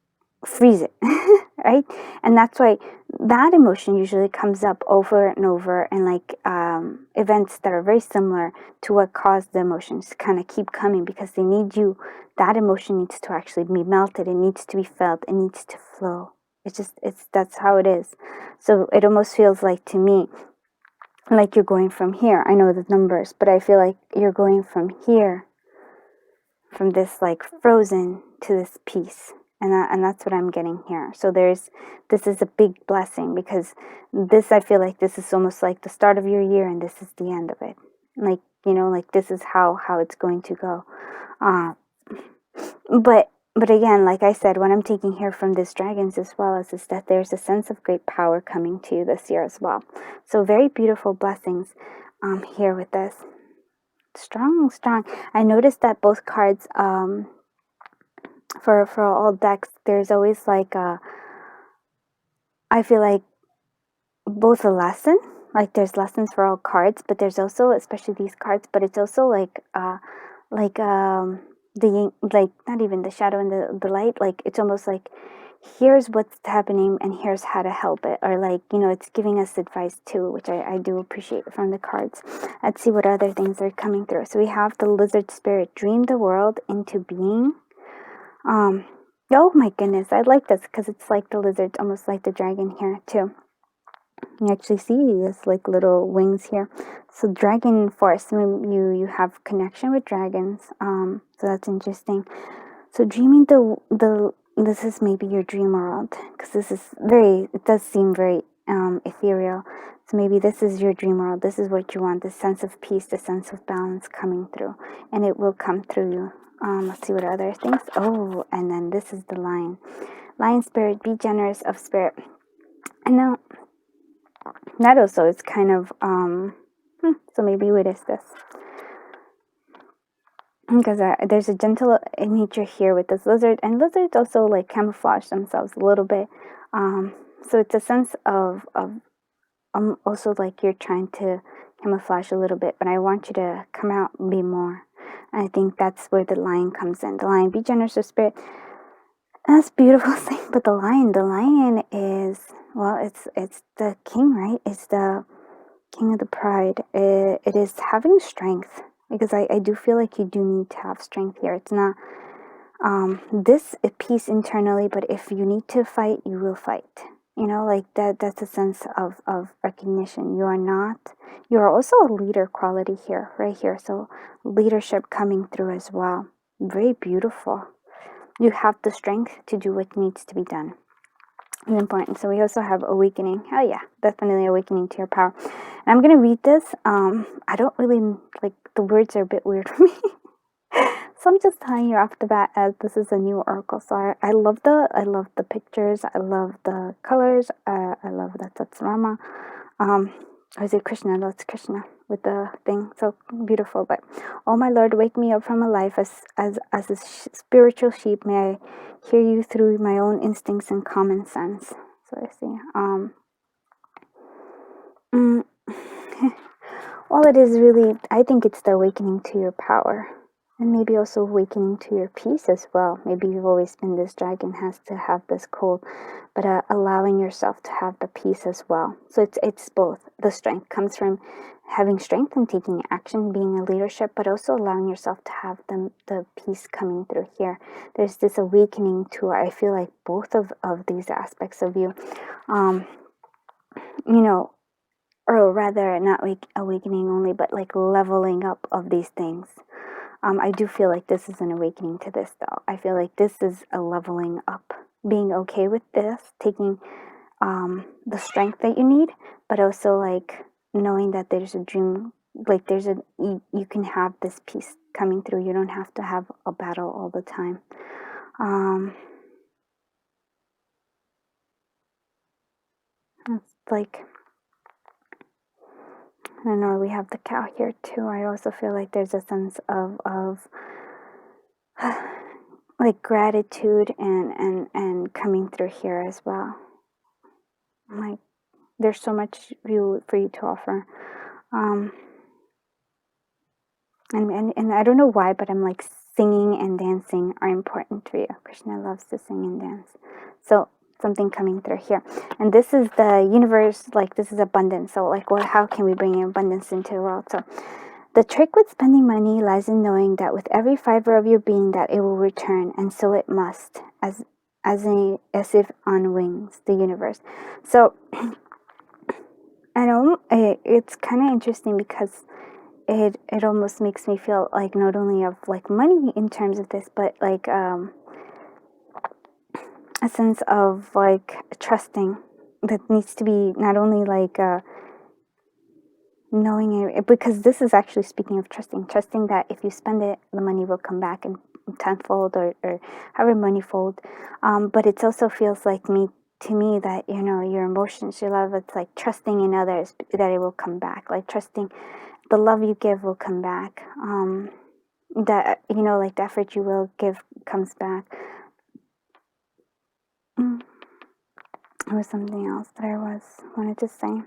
freeze it. Right? And that's why that emotion usually comes up over and over, and like events that are very similar to what caused the emotions to kind of keep coming, because they need you. That emotion needs to actually be melted. It needs to be felt. It needs to flow. That's how it is. So it almost feels like, to me, like you're going from here. I know the numbers, but I feel like you're going from here, from this like frozen to this peace. And that's what I'm getting here. So this is a big blessing, because this, I feel like this is almost like the start of your year, and this is the end of it. Like, like this is how it's going to go. But again, like I said, what I'm taking here from this dragons as well is that there's a sense of great power coming to you this year as well. So very beautiful blessings here with this. Strong. I noticed that both cards, for all decks, there's always like I feel like both a lesson, like there's lessons for all cards, but there's also, especially these cards, but it's also like the, like, not even the shadow and the light, like it's almost like here's what's happening and here's how to help it, or like, you know, it's giving us advice too, which I do appreciate from the cards. Let's see what other things are coming through. So we have the lizard spirit, dream the world into being. Oh my goodness, I like this because it's like the lizard, almost like the dragon here too. You actually see this like little wings here. So dragon force, you have connection with dragons. So that's interesting. So dreaming this is maybe your dream world, because this is it does seem very ethereal. So maybe this is your dream world. This is what you want, the sense of peace, the sense of balance coming through, and it will come through you. Let's see what other things. Oh, and then this is the lion. Lion spirit, be generous of spirit. And now that also is kind of so maybe what is this? Because there's a gentle nature here with this lizard, and lizards also like camouflage themselves a little bit. So it's a sense of also like you're trying to camouflage a little bit, but I want you to come out and be more. And I think that's where the lion comes in. The lion, be generous of spirit. That's a beautiful thing. But the lion is, well, it's the king, right? It's the king of the pride. It is having strength, because I do feel like you do need to have strength here. It's not this peace internally, but if you need to fight, you will fight. You know, like that's a sense of recognition. You are also a leader quality here, right here. So leadership coming through as well. Very beautiful. You have the strength to do what needs to be done. It's important. So we also have awakening. Oh yeah, definitely awakening to your power. And I'm gonna read this. I don't really like, the words are a bit weird for me. So I'm just telling you off the bat, as this is a new oracle. So I love the pictures. I love the colors. I love that that's Rama. Or is it Krishna? No, it's Krishna with the thing. So beautiful. But oh my Lord, wake me up from a life as a spiritual sheep. May I hear you through my own instincts and common sense. So I see. Well, it is really, I think it's the awakening to your power. And maybe also awakening to your peace as well. Maybe you've always been this dragon, has to have this cold, but allowing yourself to have the peace as well. So it's both. The strength comes from having strength and taking action, being a leadership, but also allowing yourself to have the peace coming through here. There's this awakening to, I feel like, both of these aspects of you. You know, or rather, not awakening only, but like leveling up of these things. I do feel like this is an awakening to this, though. I feel like this is a leveling up. Being okay with this, taking the strength that you need, but also like knowing that there's a dream, like you can have this peace coming through. You don't have to have a battle all the time. It's like, I don't know, we have the cow here too. I also feel like there's a sense of like gratitude and coming through here as well. Like there's so much for you to offer. And I don't know why, but I'm like, singing and dancing are important for you. Krishna loves to sing and dance. So something coming through here. And this is the universe, like this is abundance. So like, well, how can we bring abundance into the world? So the trick with spending money lies in knowing that with every fiber of your being that it will return, and so it must, as if on wings, the universe. So I know it's kind of interesting because it almost makes me feel like not only of like money in terms of this, but like a sense of like trusting that needs to be not only like knowing it, because this is actually speaking of trusting that if you spend it, the money will come back in tenfold or however manyfold. But it also feels like to me that, you know, your emotions, your love, it's like trusting in others that it will come back, like trusting the love you give will come back. That, you know, like the effort you will give comes back. There was something else that I wanted to say.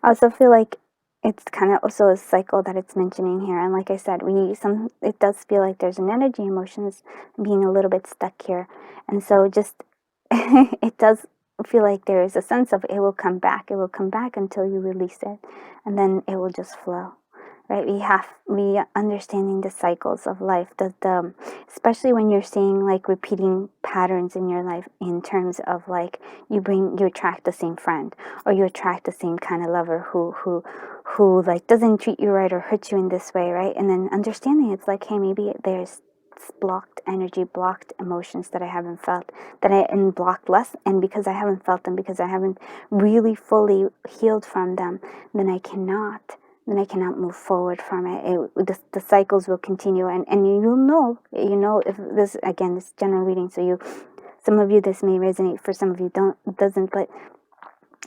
I also feel like it's kind of also a cycle that it's mentioning here, and like I said, it does feel like there's an energy, emotions being a little bit stuck here, and so just it does feel like there is a sense of it will come back. It will come back until you release it, and then it will just flow. Right? We understanding the cycles of life, the especially when you're seeing like repeating patterns in your life, in terms of like you attract the same friend, or you attract the same kind of lover who like doesn't treat you right or hurts you in this way, right? And then understanding it's like, hey, maybe there's blocked energy, blocked emotions that I haven't felt, and blocked less, and because I haven't felt them, because I haven't really fully healed from them, then I cannot move forward from it. The cycles will continue, and you'll know, if this, again, this general reading, so some of you this may resonate, for some of you doesn't, but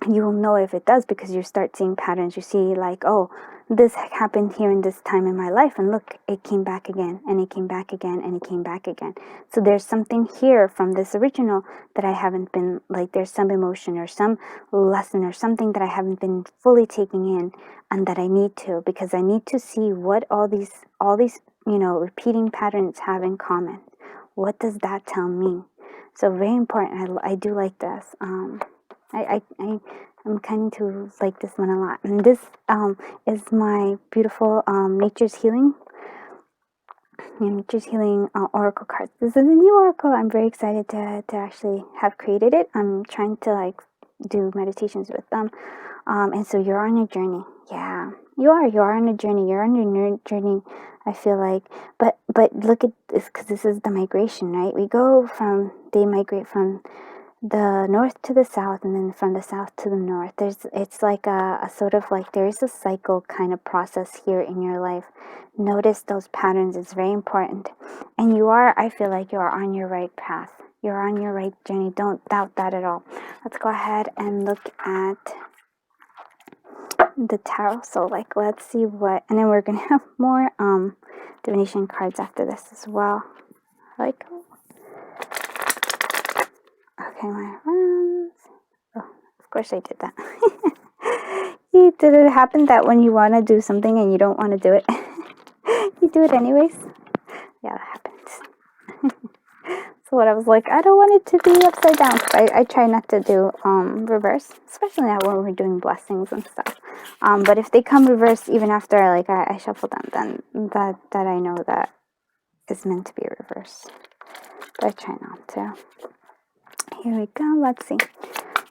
you will know if it does, because you start seeing patterns. You see like, oh, this happened here in this time in my life, and look, it came back again, and it came back again, and it came back again. So there's something here from this original that I haven't been, like, there's some emotion or some lesson or something that I haven't been fully taking in, and that I need to, because I need to see what all these repeating patterns have in common. What does that tell me? So very important. I do like this. I'm kind to like this one a lot. And this is my beautiful Nature's Healing Oracle cards. This is a new Oracle. I'm very excited to actually have created it. I'm trying to like do meditations with them. And so you're on a journey. Yeah, you are on a journey. You're on your journey, I feel like. But look at this, because this is the migration, right? They migrate from the north to the south, and then from the south to the north. It's like a sort of like, there is a cycle kind of process here in your life. Notice those patterns. It's very important. And I feel like you are on your right path. You're on your right journey. Don't doubt that at all. Let's go ahead and look at the tarot. So like, let's see what, and then we're gonna have more divination cards after this as well. Like, okay, my friends. Oh, of course I did that. Did it happen that when you want to do something and you don't want to do it, you do it anyways? Yeah, that happens. So what I was like, I don't want it to be upside down. I try not to do reverse, especially now when we're doing blessings and stuff. But if they come reverse even after like I shuffle them, then that I know that is meant to be reversed. But I try not to. Here we go. Let's see.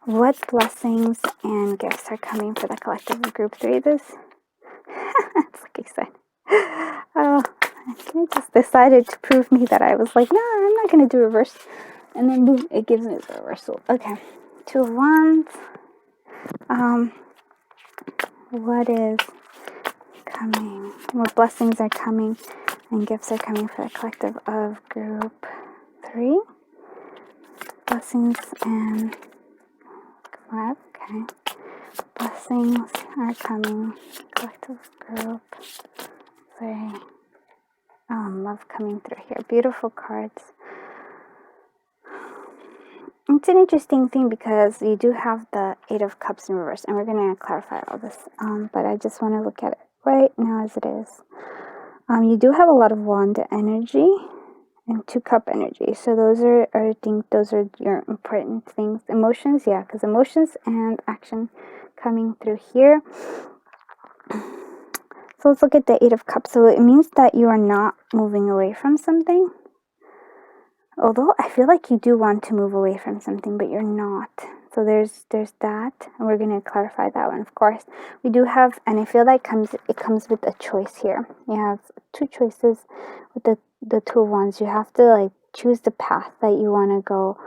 What blessings and gifts are coming for the collective of group 3? This it's like I said. Oh, it just decided to prove me that I was like, no, I'm not going to do reverse. And then boom, it gives me the reversal. Okay. 2 of Wands. What is coming? What blessings are coming and gifts are coming for the collective of group 3? Blessings and 5. Okay. Blessings are coming. Collective group 3. Love coming through here. Beautiful cards. It's an interesting thing because you do have the 8 of Cups in reverse, and we're going to clarify all this. But I just want to look at it right now as it is. You do have a lot of Wand energy and 2 Cup energy. So those are, I think those are your important things. Emotions, yeah, because emotions and action coming through here. So let's look at the 8 of Cups. So it means that you are not moving away from something. Although I feel like you do want to move away from something, but you're not. So there's that, and we're going to clarify that one, of course. We do have, and I feel like it comes with a choice here. You have 2 choices with the 2 of Wands. You have to like choose the path that you want to go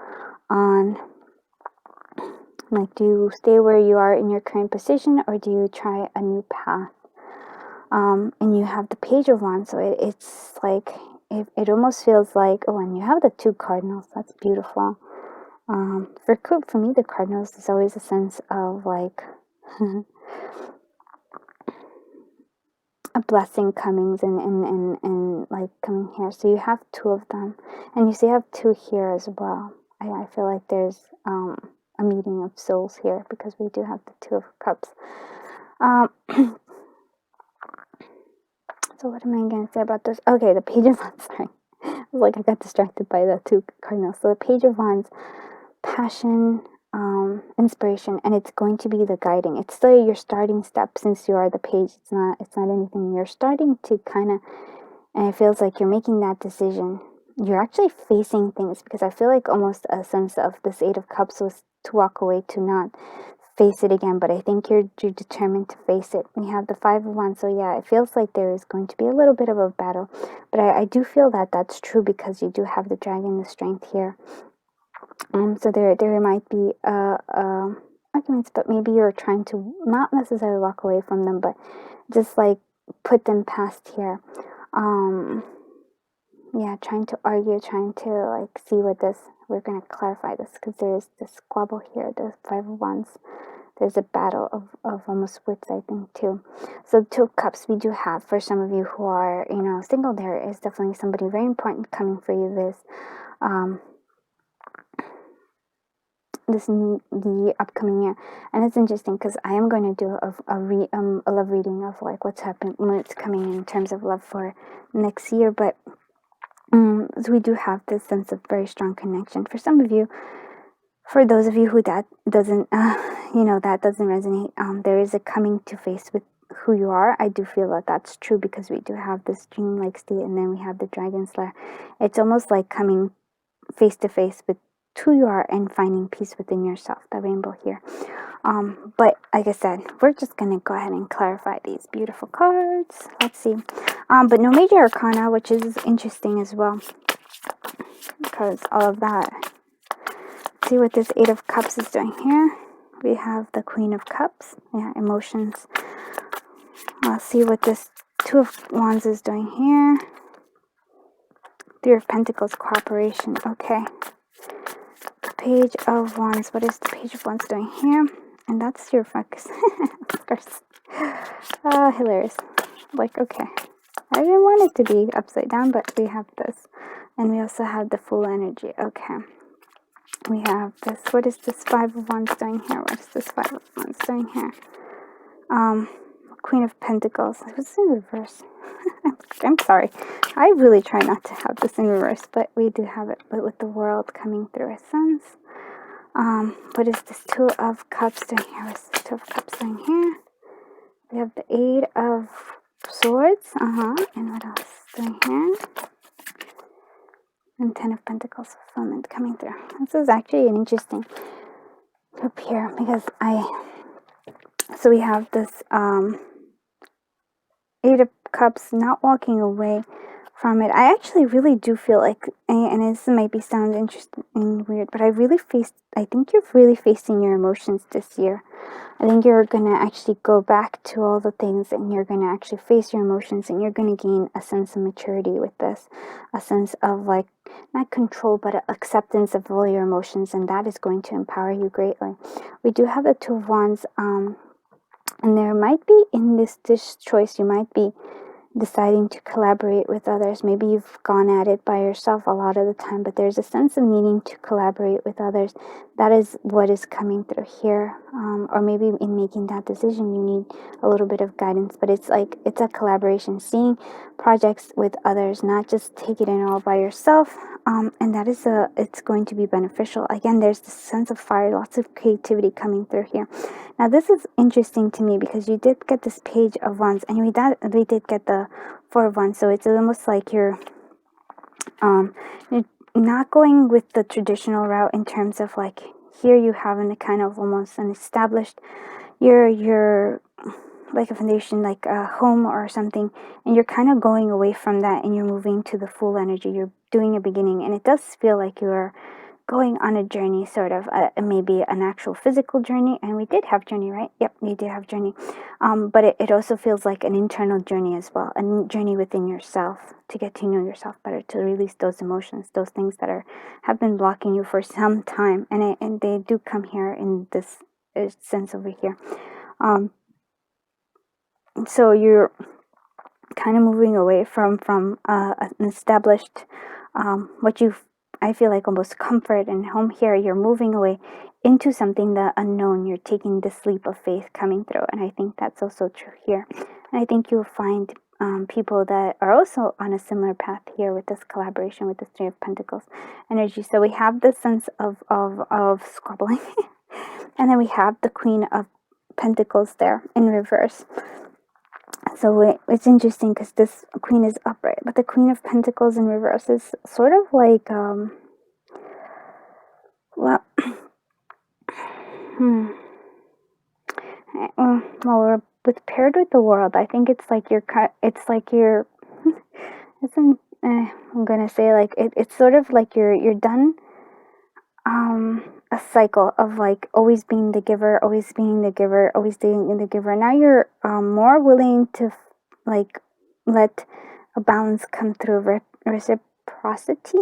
on. Like, do you stay where you are in your current position, or do you try a new path? And you have the Page of Wands, so it's like, it almost feels like, oh, and you have the 2 cardinals. That's beautiful. For me, the cardinals is always a sense of like a blessing comings and like coming here. So you have 2 of them, and you see you have 2 here as well. I feel like there's a meeting of souls here because we do have the 2 of Cups. So what am I going to say about this? Okay, the Page of Wands, sorry. I was like, I got distracted by the 2 cardinals. So the Page of Wands, passion, inspiration, and it's going to be the guiding. It's still your starting step since you are the page. It's not anything. You're starting to kind of, and it feels like you're making that decision. You're actually facing things, because I feel like almost a sense of this Eight of Cups was to walk away, to not face it again, but I think you're determined to face it. We have the Five of Wands, so yeah, it feels like there is going to be a little bit of a battle, but I do feel that that's true, because you do have the dragon, the strength here. So there might be arguments, but maybe you're trying to not necessarily walk away from them, but just like put them past here. Yeah, trying to argue, trying to like see what this, we're going to clarify this, because there's this squabble here, the Five of Wands. There's a battle of almost wits, I think, too. So Two of Cups, we do have, for some of you who are, single, there is definitely somebody very important coming for you the upcoming year. And it's interesting, because I am going to do a love reading of like what's happening, what's coming in terms of love for next year, but so we do have this sense of very strong connection. For some of you, for those of you who that doesn't, that doesn't resonate, there is a coming to face with who you are. I do feel that that's true, because we do have this dream-like state, and then we have the dragon slayer. It's almost like coming face to face with who you are and finding peace within yourself, the rainbow here. But like I said, we're just gonna go ahead and clarify these beautiful cards. Let's see. But no major arcana, which is interesting as well, because all of that. See what this Eight of Cups is doing here. We have the Queen of Cups. Yeah, emotions. Let's see what this Two of Wands is doing here. Three of Pentacles, cooperation. Okay. The Page of Wands. What is the Page of Wands doing here? And that's your focus. Of course. Hilarious. Like, okay. I didn't want it to be upside down, but we have this. And we also have the Fool energy. Okay. We have this. What is this Five of Wands doing here? What is this Five of Wands doing here? Queen of Pentacles. It was in reverse. I'm sorry. I really try not to have this in reverse, but we do have it. But with the World coming through a sense. What is this Two of Cups doing here? What is this Two of Cups doing here? We have the Eight of Swords. And what else doing here? And Ten of Pentacles, fulfillment coming through. This is actually an interesting group here, because so we have this Eight of Cups, not walking away from it. I actually really do feel like, and this might be sound interesting and weird, but I think you're really facing your emotions this year. I think you're going to actually go back to all the things, and you're going to actually face your emotions, and you're going to gain a sense of maturity with this, a sense of like, not control, but acceptance of all your emotions, and that is going to empower you greatly. We do have the Two of Wands, and there might be in this choice, you might be deciding to collaborate with others. Maybe you've gone at it by yourself a lot of the time, but there's a sense of needing to collaborate with others. That is what is coming through here. Or maybe in making that decision, you need a little bit of guidance, but it's like, it's a collaboration, seeing projects with others, not just take it in all by yourself. And that is it's going to be beneficial. Again, there's this sense of fire, lots of creativity coming through here. Now, this is interesting to me, because you did get this Page of Wands, and we did get the Four of Wands. So it's almost like you're not going with the traditional route, in terms of like, here you have a kind of almost an established, you're like a foundation, like a home or something, and you're kind of going away from that, and you're moving to the Fool energy. You're doing a beginning, and it does feel like you're going on a journey, sort of, maybe an actual physical journey. And we did have journey, right? Yep, we did have journey. But it also feels like an internal journey as well, a journey within yourself, to get to know yourself better, to release those emotions, those things that have been blocking you for some time, and they do come here in this sense over here. So you're kind of moving away from an established, I feel like almost comfort and home here. You're moving away into something, the unknown. You're taking this leap of faith coming through, and I think that's also true here. And I think you'll find people that are also on a similar path here with this collaboration with the Three of Pentacles energy. So we have this sense of squabbling. And then we have the Queen of Pentacles there in reverse. So it's interesting because this Queen is upright, but the Queen of Pentacles in reverse is sort of like, well, well, with paired with the World, I think it's like I'm gonna say like it's sort of like you're done a cycle of like always being the giver, always being the giver, always being the giver. Now you're more willing to like let a balance come through reciprocity.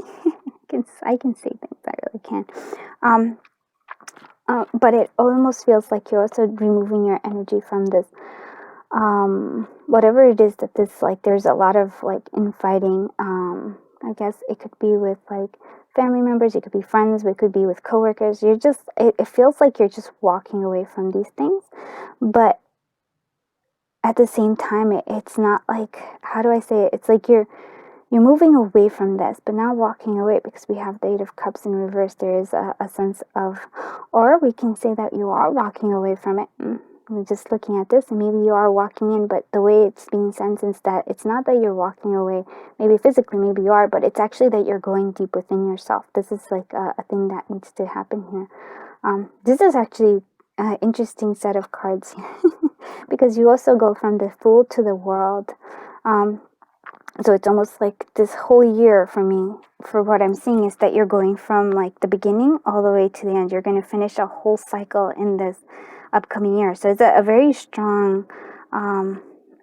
I can say things, I really can. But it almost feels like you're also removing your energy from this whatever it is that this, like, there's a lot of like infighting. I guess it could be with like family members, it could be friends, it could be with coworkers. You're just, it feels like you're just walking away from these things, but at the same time, it's not like, how do I say it? It's like you're moving away from this, but not walking away, because we have the Eight of Cups in reverse. There is a sense of, or we can say that you are walking away from it. I'm just looking at this, and maybe you are walking in, but the way it's being sentenced, that it's not that you're walking away, maybe physically, maybe you are, but it's actually that you're going deep within yourself. This is like a thing that needs to happen here. This is actually an interesting set of cards here, because you also go from the Fool to the World. So it's almost like this whole year for me, for what I'm seeing, is that you're going from like the beginning all the way to the end. You're going to finish a whole cycle in this upcoming year. So it's a very strong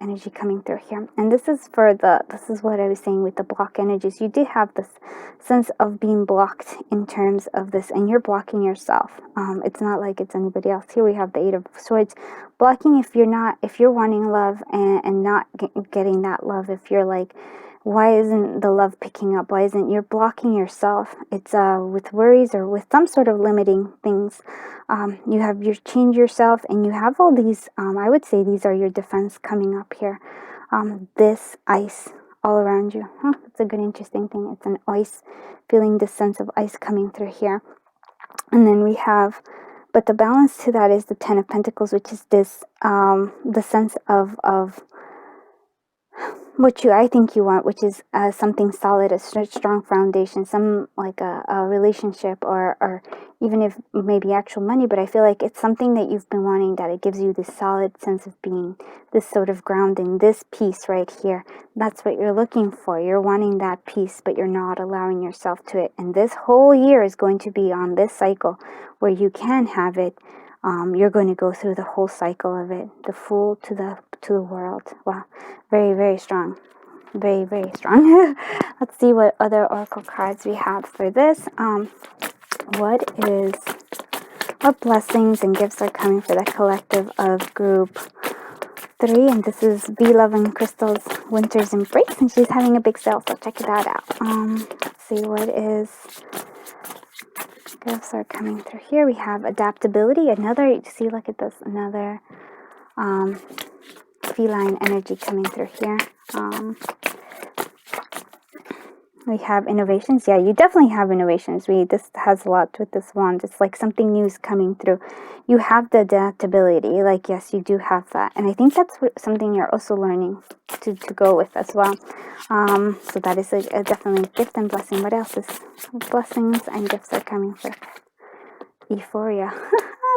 energy coming through here. And this is what I was saying with the block energies. You do have this sense of being blocked in terms of this, and you're blocking yourself. It's not like it's anybody else. Here we have the Eight of Swords, blocking if you're wanting love and not getting that love. If you're like, why isn't the love picking up? Why isn't, you're blocking yourself? It's with worries or with some sort of limiting things. You change yourself, and you have all these, I would say these are your defense coming up here. This ice all around you. It's a good, interesting thing. It's an ice, feeling this sense of ice coming through here. And then we have, but the balance to that is the Ten of Pentacles, which is this, the sense of what I think you want, which is something solid, a strong foundation, some like a relationship, or even if maybe actual money. But I feel like it's something that you've been wanting, that it gives you this solid sense of being, this sort of grounding, this peace right here. That's what you're looking for. You're wanting that peace, but you're not allowing yourself to it. And this whole year is going to be on this cycle where you can have it. You're going to go through the whole cycle of it, the Fool to the World. Wow, very, very strong, very, very strong. Let's see what other oracle cards we have for this. What blessings and gifts are coming for the collective of group 3? And this is Be Love and Crystal's Winter's Embrace, and she's having a big sale, so check that out. Let's see what gifts are coming through here. We have adaptability. See, look at this, another feline energy coming through here. We have innovations. Yeah, you definitely have innovations. This has a lot with this wand. It's like something new is coming through. You have the adaptability. Like, yes, you do have that. And I think that's something you're also learning to go with as well. So that is a definitely gift and blessing. What else is blessings and gifts are coming through? Euphoria.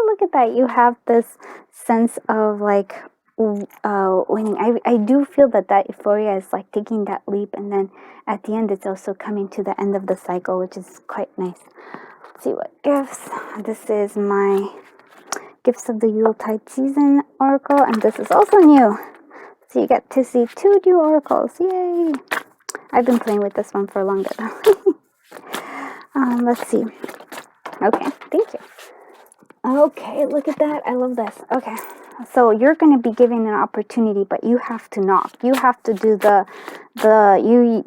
Look at that. You have this sense of like winning. I do feel that euphoria is like taking that leap, and then at the end it's also coming to the end of the cycle, which is quite nice. Let's see what gifts. This is my Gifts of the Yuletide Season Oracle, and this is also new. So you get to see 2 new oracles. Yay! I've been playing with this one for longer though. Let's see. Okay, thank you. Okay, look at that. I love this. Okay. So you're going to be given an opportunity, but you have to knock. You have to do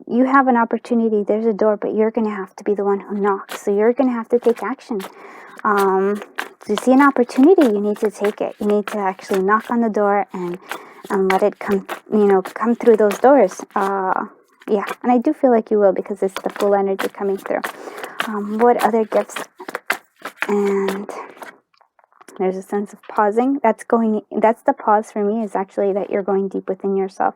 you have an opportunity. There's a door, but you're going to have to be the one who knocks. So you're going to have to take action. To see an opportunity, you need to take it. You need to actually knock on the door and and let it come, come through those doors. Yeah, and I do feel like you will, because it's the full energy coming through. What other gifts? And there's a sense of pausing. That's the pause for me, is actually that you're going deep within yourself.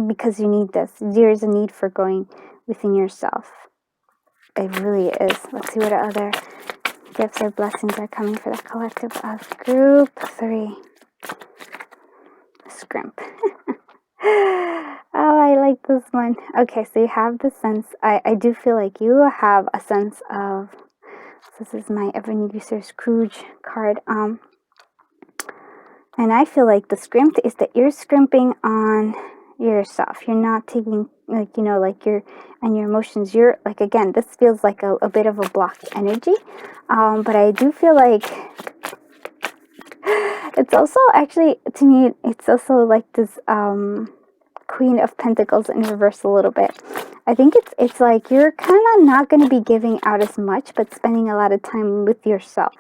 Because you need this. There's a need for going within yourself. It really is. Let's see what other gifts or blessings are coming for the collective of group 3. Scrimp. Oh, I like this one. Okay, so you have the sense, I do feel like you have a sense of, this is my Ebenezer Scrooge card, and I feel like the scrimp is that you're scrimping on yourself. You're not taking, like your emotions. You're like, again, this feels like a bit of a blocked energy. But I do feel like it's also, actually, to me, it's also like this Queen of Pentacles in reverse a little bit. I think it's like you're kind of not going to be giving out as much, but spending a lot of time with yourself.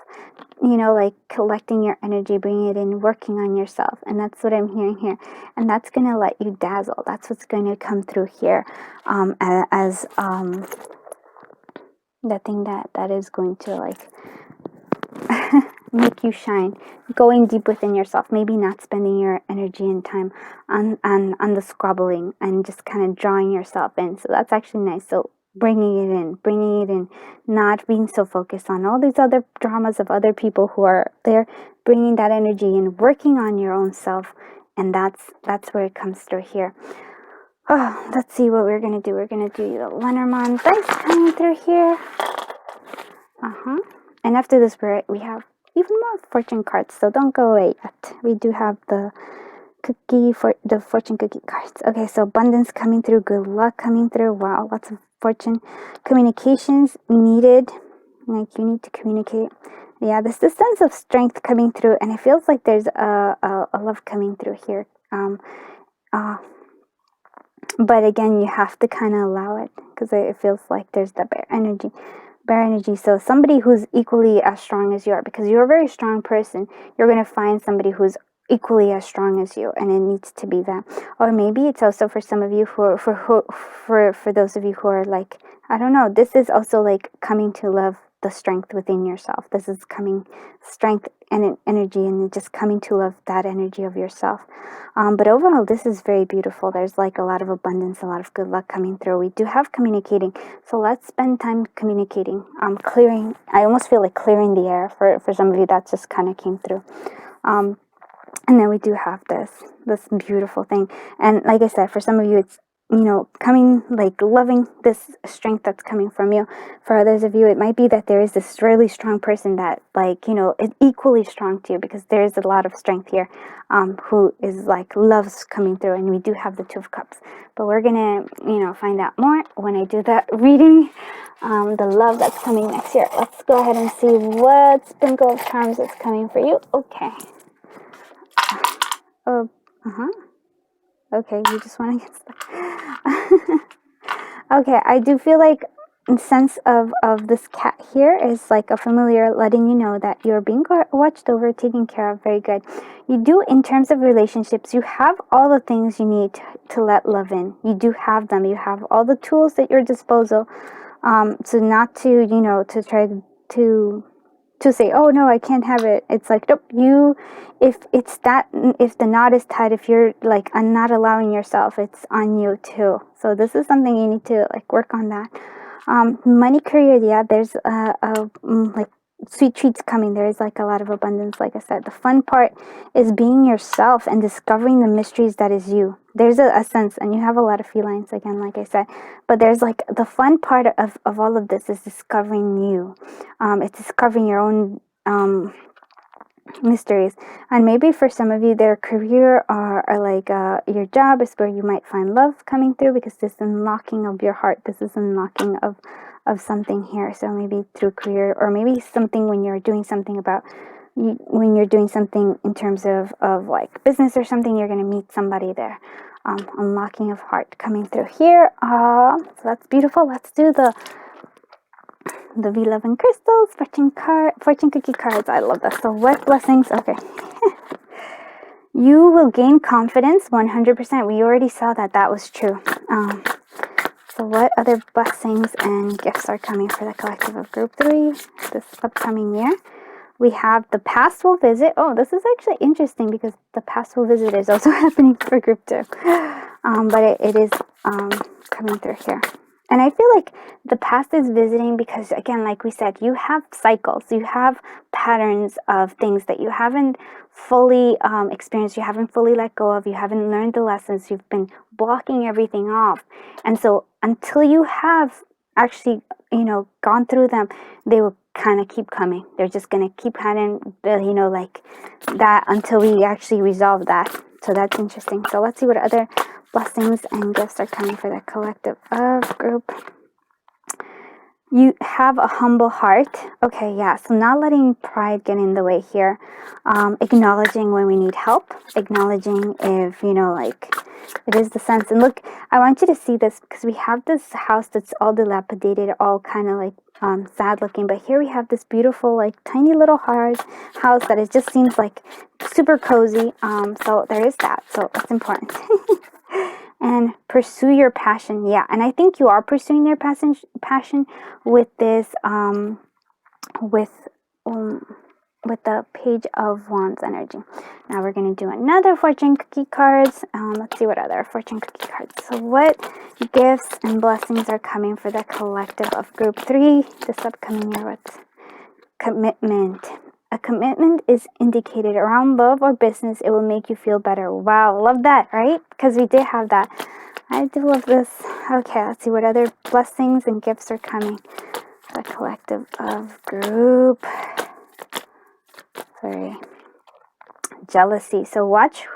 Like collecting your energy, bringing it in, working on yourself. And that's what I'm hearing here. And that's going to let you dazzle. That's what's going to come through here as the thing that is going to, like, make you shine. Going deep within yourself. Maybe not spending your energy and time on the squabbling and just kind of drawing yourself in. So that's actually nice. So bringing it in, not being so focused on all these other dramas of other people who are there, bringing that energy in, working on your own self, and that's where it comes through here. Oh, let's see what we're gonna do. We're gonna do the Lenormand dice coming through here. And after this, we have even more fortune cards, so don't go away yet. We do have the fortune cookie cards. Okay, so abundance coming through, good luck coming through. Wow, lots of fortune. Communications needed, like you need to communicate. Yeah, there's this sense of strength coming through, and it feels like there's a love coming through here. But again, you have to kind of allow it, because it feels like there's the bear energy. So somebody who's equally as strong as you are, because you're a very strong person, you're going to find somebody who's equally as strong as you, and it needs to be that. Or maybe it's also for some of you for those of you who are like, I don't know, this is also like coming to love the strength within yourself. This is coming strength and energy, and just coming to love that energy of yourself. But overall, this is very beautiful. There's like a lot of abundance, a lot of good luck coming through. We do have communicating, so let's spend time communicating. Clearing. I almost feel like clearing the air for some of you. That just kind of came through. And then we do have this beautiful thing. And like I said, for some of you, it's, coming, like, loving this strength that's coming from you. For others of you, it might be that there is this really strong person that, like, is equally strong to you, because there is a lot of strength here, who is, like, love's coming through. And we do have the Two of Cups. But we're gonna, find out more when I do that reading. The love that's coming next year. Let's go ahead and see what sprinkle of charms is coming for you. Okay. Okay, you just want to get stuck. Okay, I do feel like the sense of this cat here is like a familiar letting you know that you're being watched over, taken care of. Very good. You do, in terms of relationships, you have all the things you need to let love in. You do have them. You have all the tools at your disposal. So not to, to try to say, oh no, I can't have it. It's like, nope, if the knot is tied, if you're like not allowing yourself, it's on you too. So this is something you need to, like, work on that. Money, career, yeah, there's like sweet treats coming. There is like a lot of abundance. Like I said, the fun part is being yourself and discovering the mysteries that is you. There's a sense, and you have a lot of felines again, like I said, but there's like the fun part of all of this is discovering you. It's discovering your own mysteries. And maybe for some of you, their career or like your job is where you might find love coming through, because this unlocking of your heart, this is unlocking of something here. So maybe through career, or maybe something when you're doing something in terms of like business or something, you're going to meet somebody there. Unlocking of heart coming through here. So that's beautiful. Let's do the V11 crystals, fortune cookie cards. I love that. So what blessings? Okay. You will gain confidence 100%. We already saw that that was true. So what other blessings and gifts are coming for the collective of group 3 this upcoming year? We have the past will visit. Oh, this is actually interesting because the past will visit is also happening for group 2. But it is coming through here. And I feel like the past is visiting because, again, like we said, you have cycles. You have patterns of things that you haven't fully experienced. You haven't fully let go of. You haven't learned the lessons. You've been blocking everything off. And so until you have actually, gone through them, they will kind of keep coming. They're just going to keep having, like that until we actually resolve that. So that's interesting. So let's see what other blessings and gifts are coming for the collective of group. You have a humble heart. Okay, yeah. So not letting pride get in the way here. Acknowledging when we need help. Acknowledging if, it is the sense. And look, I want you to see this because we have this house that's all dilapidated, all kind of like sad looking. But here we have this beautiful, like tiny little house that it just seems like super cozy. So there is that. So it's important. And pursue your passion. Yeah, and I think you are pursuing your passion with this with the Page of Wands energy. Now we're going to do another fortune cookie cards. Let's see what other fortune cookie cards. So what gifts and blessings are coming for the collective of group 3 this upcoming year? What's commitment? A commitment is indicated around love or business. It will make you feel better. Wow, love that, right? Because we did have that. I do love this. Okay, let's see what other blessings and gifts are coming for the collective of group 3. Jealousy. So watch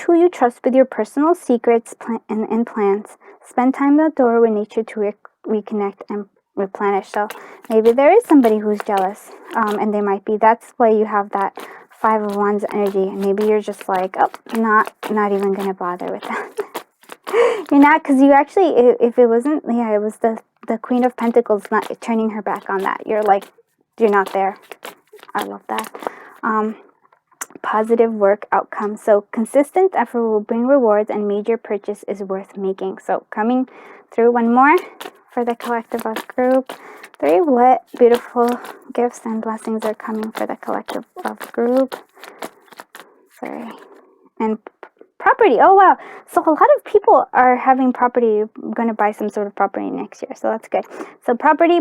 who you trust with your personal secrets and plans. Spend time outdoors with nature to reconnect and replenish. So maybe there is somebody who's jealous, and they might be. That's why you have that 5 of Wands energy. And maybe you're just like, oh, not even gonna bother with that. You're not, because you actually, if it wasn't, yeah, it was the Queen of Pentacles not turning her back on that. You're like, you're not there. I love that. Positive work outcome. So consistent effort will bring rewards, and major purchase is worth making. So coming through one more for the collective of group 3. What beautiful gifts and blessings are coming for the collective of group 3? And property. Oh wow, so a lot of people are having property, going to buy some sort of property next year, so that's good. So property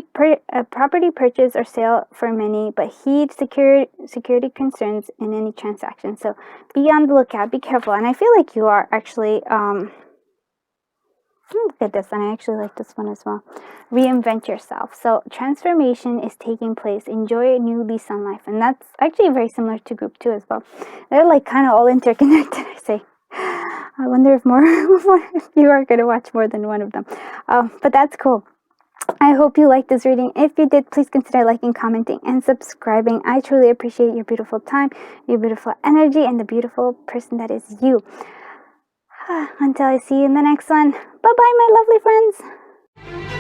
purchase or sale for many, but heed security concerns in any transaction. So be on the lookout, be careful. And I feel like you are actually look at this, and I actually like this one as well. Reinvent yourself. So transformation is taking place. Enjoy a new lease on life. And that's actually very similar to group 2 as well. They're like kind of all interconnected, I say. I wonder if you are going to watch more than one of them. But that's cool. I hope you liked this reading. If you did, please consider liking, commenting, and subscribing. I truly appreciate your beautiful time, your beautiful energy, and the beautiful person that is you. Until I see you in the next one. Bye-bye, my lovely friends.